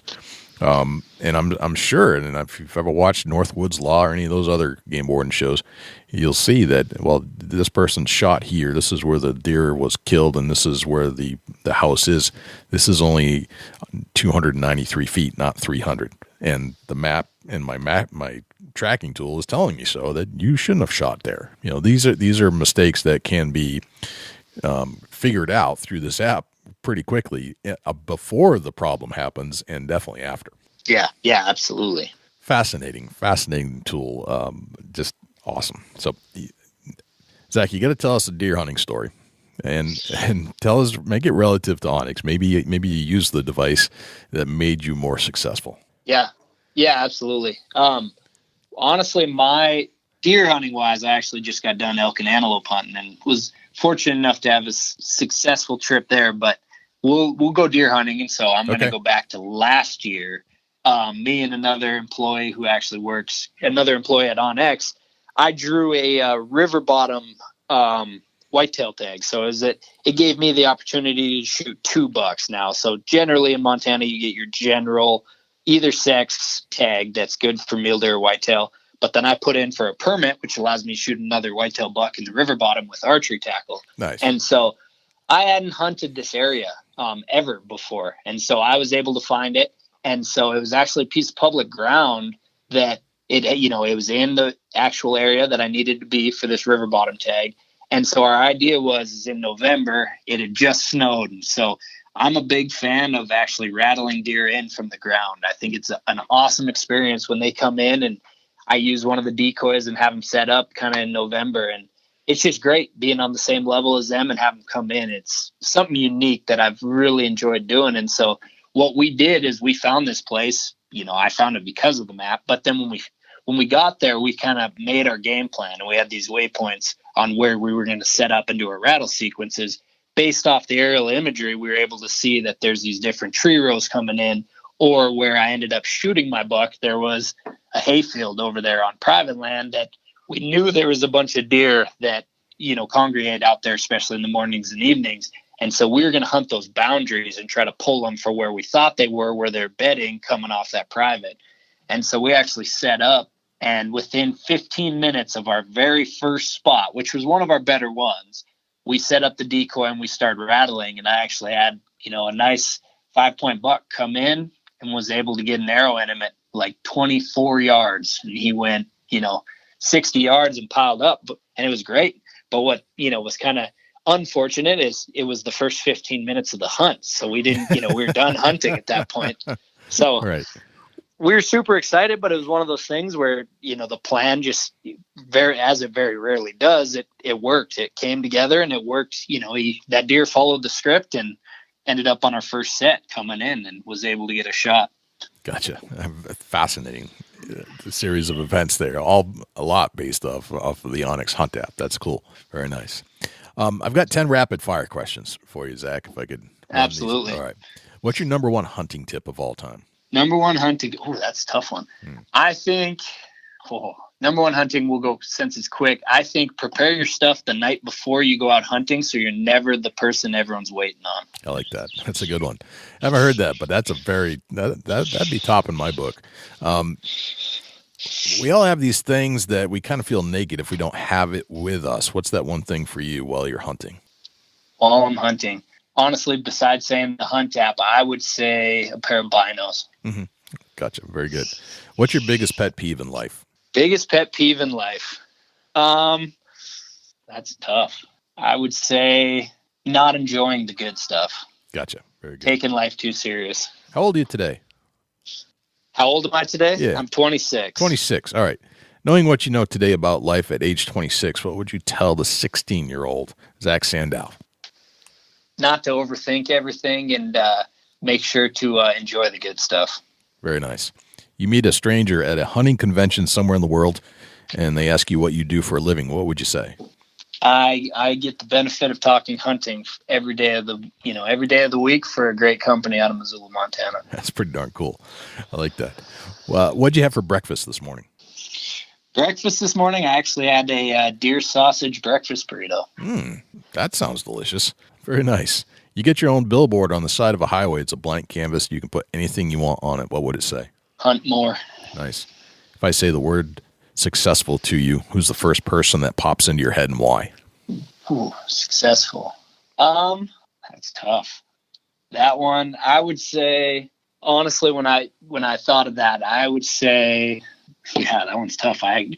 And I'm sure, and if you've ever watched Northwood's Law or any of those other game warden shows, you'll see that, well, this person shot here. This is where the deer was killed, and this is where the house is. This is only 293 feet, not 300. And the map and my tracking tool is telling me so, that you shouldn't have shot there. These are mistakes that can be figured out through this app pretty quickly before the problem happens, and definitely after. Yeah, absolutely. Fascinating tool. Just awesome. So, Zach, you got to tell us a deer hunting story, and tell us, make it relative to OnX. Maybe you used the device that made you more successful. Yeah, absolutely. Honestly, my deer hunting wise, I actually just got done elk and antelope hunting and was fortunate enough to have a successful trip there, but we'll go deer hunting. And so I'm going to go back to last year. Me and another employee who actually works, another employee at OnX, I drew a river bottom whitetail tag. So it gave me the opportunity to shoot 2 bucks now. So generally in Montana, you get your general either sex tag that's good for mule deer or whitetail. But then I put in for a permit, which allows me to shoot another whitetail buck in the river bottom with archery tackle. Nice. And so I hadn't hunted this area ever before. And so I was able to find it. And so it was actually a piece of public ground that it was in the actual area that I needed to be for this river bottom tag. And so our idea was in November, it had just snowed. And so I'm a big fan of actually rattling deer in from the ground. I think it's an awesome experience when they come in, and I use one of the decoys and have them set up kind of in November. And it's just great being on the same level as them and have them come in. It's something unique that I've really enjoyed doing. And so what we did is we found this place. I found it because of the map. But then when we got there, we kind of made our game plan, and we had these waypoints on where we were going to set up and do our rattle sequences. Based off the aerial imagery, we were able to see that there's these different tree rows coming in, or where I ended up shooting my buck, there was a hayfield over there on private land that we knew there was a bunch of deer that, congregate out there, especially in the mornings and evenings. And so we were going to hunt those boundaries and try to pull them for where we thought they were, where they're bedding coming off that private. And so we actually set up, and within 15 minutes of our very first spot, which was one of our better ones, we set up the decoy and we started rattling. And I actually had, a nice 5-point buck come in and was able to get an arrow in him at like 24 yards. And he went, 60 yards and piled up, and it was great. But what, was kind of unfortunate is it was the first 15 minutes of the hunt. So we didn't, we were done hunting at that point. So right. We were super excited, but it was one of those things where, the plan just as it very rarely does, it worked. It came together and it worked. That deer followed the script, and ended up on our first set coming in and was able to get a shot. Gotcha. Fascinating. The series of events there, all a lot based off of the OnX Hunt app. That's cool. Very nice. I've got 10 rapid fire questions for you, Zach, if I could. Absolutely. All right. What's your number one hunting tip of all time? Number one hunting. Oh, that's a tough one. I think number one hunting, we'll go, since it's quick, I think prepare your stuff the night before you go out hunting so you're never the person everyone's waiting on. I like that. That's a good one. I haven't heard that, but that's a very, that'd be top in my book. We all have these things that we kind of feel naked if we don't have it with us. What's that one thing for you while you're hunting? While I'm hunting, honestly, besides saying the Hunt app, I would say a pair of binos. Mm-hmm. Gotcha. Very good. What's your biggest pet peeve in life? Biggest pet peeve in life? That's tough. I would say not enjoying the good stuff. Gotcha. Very good. Taking life too serious. How old are you today? How old am I today? Yeah. I'm 26. 26. All right. Knowing what you know today about life at age 26, what would you tell the 16-year-old Zach Sandau? Not to overthink everything and make sure to enjoy the good stuff. Very nice. You meet a stranger at a hunting convention somewhere in the world, and they ask you what you do for a living. What would you say? I get the benefit of talking hunting every day of the week for a great company out of Missoula, Montana. That's pretty darn cool. I like that. Well, what'd you have for breakfast this morning? Breakfast this morning, I actually had a deer sausage breakfast burrito. That sounds delicious. Very nice. You get your own billboard on the side of a highway. It's a blank canvas. You can put anything you want on it. What would it say? Hunt more. Nice. If I say the word successful to you, who's the first person that pops into your head and why? Ooh, successful. That's tough. That one, I would say, honestly, when I thought of that, I would say, yeah, that one's tough. I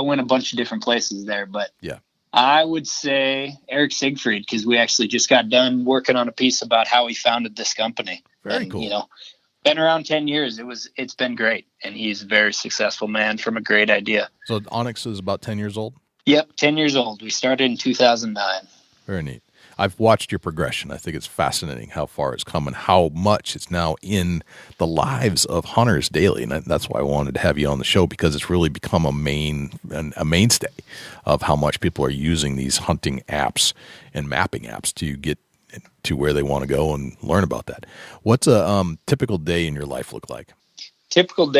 went a bunch of different places there, but yeah, I would say Eric Siegfried, because we actually just got done working on a piece about how he founded this company. Very cool. You know, been around 10 years. It's been great. And he's a very successful man from a great idea. So OnX is about 10 years old? Yep. 10 years old. We started in 2009. Very neat. I've watched your progression. I think it's fascinating how far it's come and how much it's now in the lives of hunters daily. And that's why I wanted to have you on the show, because it's really become a mainstay of how much people are using these hunting apps and mapping apps to get to where they want to go and learn about that. What's a typical day in your life look like? Typical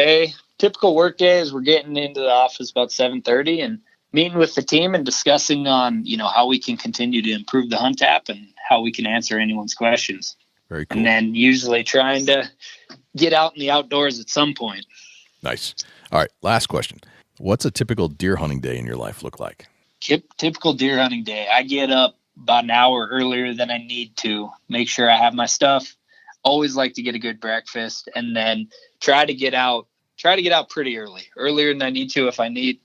work day is we're getting into the office about 7:30 and meeting with the team and discussing on, how we can continue to improve the Hunt app and how we can answer anyone's questions. Very cool. And then usually trying to get out in the outdoors at some point. Nice. All right. Last question. What's a typical deer hunting day in your life look like? Typical deer hunting day. I get up about an hour earlier than I need to make sure I have my stuff. Always like to get a good breakfast and then try to get out pretty earlier than I need to. If I need,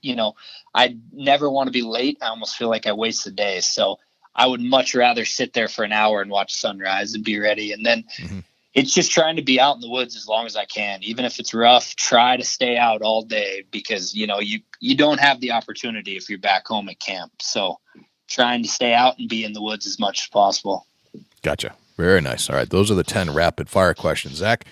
I never want to be late. I almost feel like I waste the day. So I would much rather sit there for an hour and watch sunrise and be ready. And then it's just trying to be out in the woods as long as I can. Even if it's rough, try to stay out all day because, you don't have the opportunity if you're back home at camp. So trying to stay out and be in the woods as much as possible. Gotcha. Very nice. All right. Those are the 10 rapid fire questions. Zach,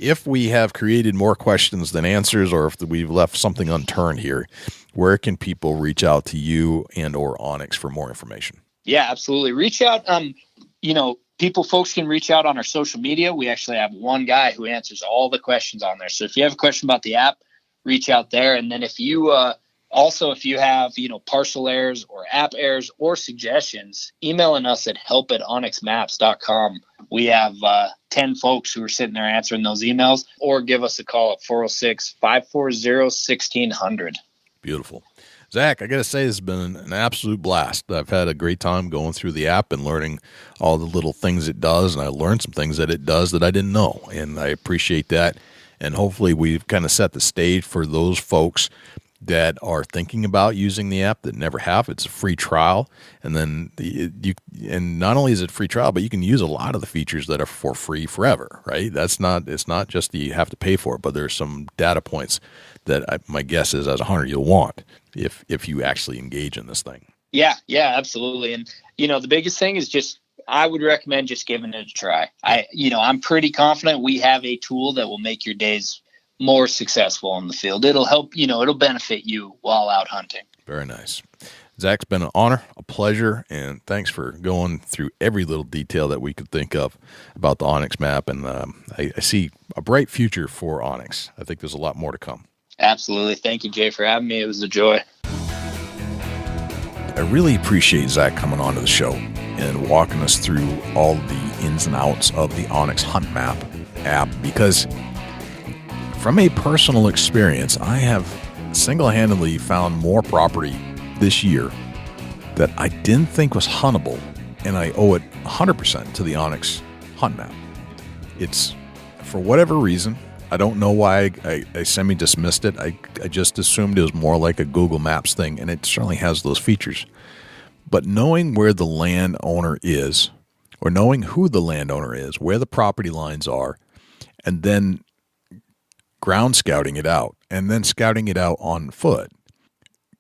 if we have created more questions than answers, or if we've left something unturned here, where can people reach out to you and or OnX for more information? Yeah, absolutely. Reach out. Folks can reach out on our social media. We actually have one guy who answers all the questions on there. So if you have a question about the app, reach out there. And then if you have, parcel errors or app errors or suggestions, emailing us at help@onxmaps.com. We have 10 folks who are sitting there answering those emails, or give us a call at 406-540-1600. Beautiful. Zach, I got to say, this has been an absolute blast. I've had a great time going through the app and learning all the little things it does, and I learned some things that it does that I didn't know, and I appreciate that. And hopefully we've kind of set the stage for those folks that are thinking about using the app that never have. It's a free trial, and then and not only is it free trial, but you can use a lot of the features that are for free forever, right? It's not just that you have to pay for it, but there's some data points that my guess is as a hunter you'll want if you actually engage in this thing. Yeah, absolutely. And the biggest thing is just I would recommend just giving it a try. I'm pretty confident we have a tool that will make your days more successful in the field. It'll help, it'll benefit you while out hunting. Very nice. Zach, it's been an honor, a pleasure, and thanks for going through every little detail that we could think of about the OnX map. And I see a bright future for OnX. I think there's a lot more to come. Absolutely. Thank you, Jay, for having me. It was a joy. I really appreciate Zach coming on to the show and walking us through all the ins and outs of the OnX Hunt Map app, because from a personal experience, I have single-handedly found more property this year that I didn't think was huntable, and I owe it 100% to the OnX Hunt Map. It's, for whatever reason, I don't know why I semi-dismissed it. I just assumed it was more like a Google Maps thing, and it certainly has those features. But knowing where the landowner is, or knowing who the landowner is, where the property lines are, and then ground scouting it out, and then scouting it out on foot,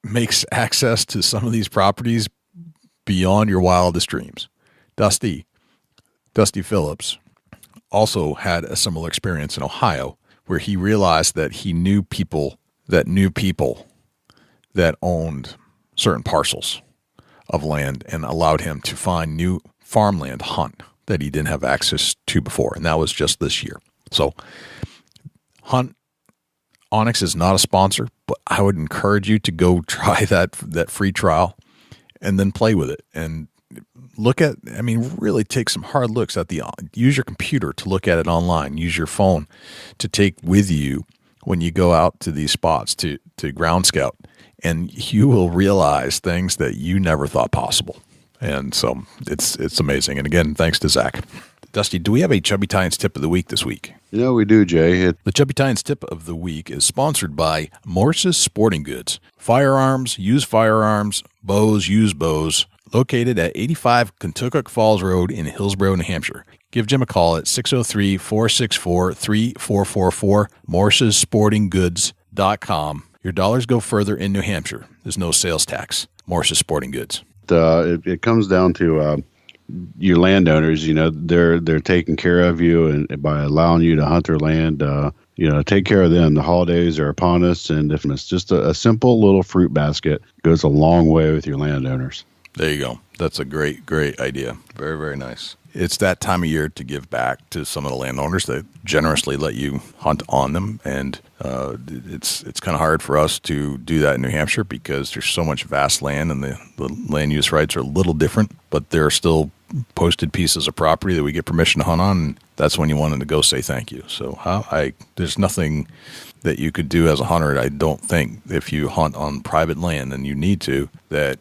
makes access to some of these properties beyond your wildest dreams. Dusty Phillips also had a similar experience in Ohio, where he realized that he knew people that owned certain parcels of land, and allowed him to find new farmland hunt that he didn't have access to before. And that was just this year. So OnX is not a sponsor, but I would encourage you to go try that free trial and then play with it and really take some hard looks at use your computer to look at it online, use your phone to take with you when you go out to these spots to ground scout, and you will realize things that you never thought possible. And so it's amazing. And again, thanks to Zach. Dusty, do we have a Chubby Tines tip of the week this week? We do, Jay. The Chubby Tines tip of the week is sponsored by Morse's Sporting Goods. Firearms, used firearms, bows, used bows, located at 85 Kentucky Falls Road in Hillsborough, New Hampshire. Give Jim a call at 603-464-3444, morsessportinggoods.com. Your dollars go further in New Hampshire. There's no sales tax. Morse's Sporting Goods. It comes down to your landowners. They're taking care of you, and by allowing you to hunt their land, take care of them. The holidays are upon us, and if it's just a simple little fruit basket, goes a long way with your landowners. There you go. That's a great idea. Very, very nice. It's that time of year to give back to some of the landowners that generously let you hunt on them. And it's kind of hard for us to do that in New Hampshire because there's so much vast land, and the land use rights are a little different, but there are still posted pieces of property that we get permission to hunt on. And that's when you want them to go say thank you. So there's nothing that you could do as a hunter, I don't think, if you hunt on private land and you need to, that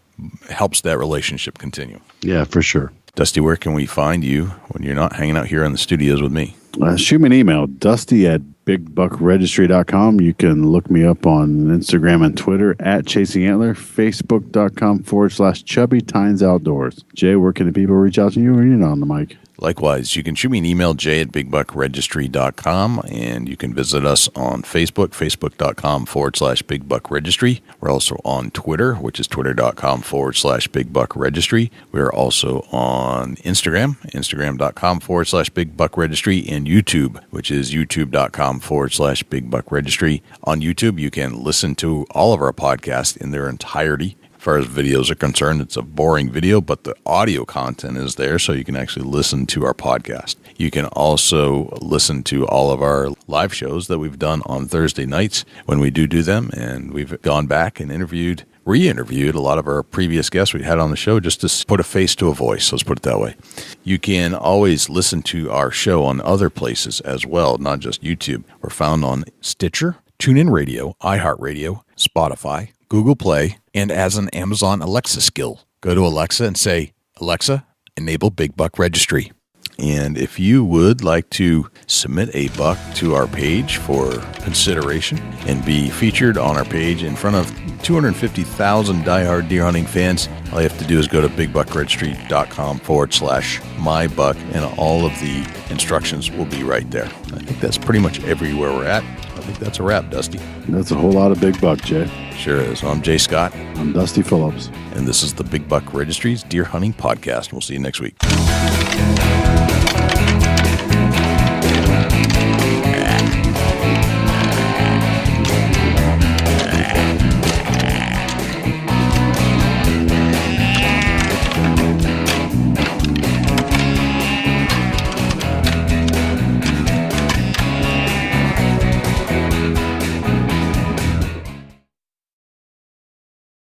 helps that relationship continue. Yeah, for sure. Dusty, where can we find you when you're not hanging out here in the studios with me? Shoot me an email, dusty@bigbuckregistry.com. You can look me up on Instagram and Twitter @ChasingAntler, Facebook.com/Chubby Tines Outdoors. Jay, where can the people reach out to you when you're not on the mic? Likewise, you can shoot me an email, jay@bigbuckregistry.com, and you can visit us on Facebook, facebook.com/bigbuckregistry. We're also on Twitter, which is twitter.com/bigbuckregistry. We're also on Instagram, instagram.com/bigbuckregistry, and YouTube, which is youtube.com/bigbuckregistry. On YouTube, you can listen to all of our podcasts in their entirety. As far as videos are concerned, it's a boring video, but the audio content is there, so you can actually listen to our podcast. You can also listen to all of our live shows that we've done on Thursday nights when we do them, and we've gone back and re-interviewed a lot of our previous guests we had on the show just to put a face to a voice, let's put it that way. You can always listen to our show on other places as well, not just YouTube. We're found on Stitcher, TuneIn Radio, iHeartRadio, Spotify, Google Play, and as an Amazon Alexa skill. Go to Alexa and say, Alexa, enable Big Buck Registry. And if you would like to submit a buck to our page for consideration and be featured on our page in front of 250,000 diehard deer hunting fans, all you have to do is go to bigbuckregistry.com/mybuck, and all of the instructions will be right there. I think that's pretty much everywhere we're at. I think that's a wrap, Dusty. That's a whole lot of big buck, Jay. Sure is. I'm Jay Scott. I'm Dusty Phillips. And this is the Big Buck Registry's Deer Hunting Podcast. We'll see you next week.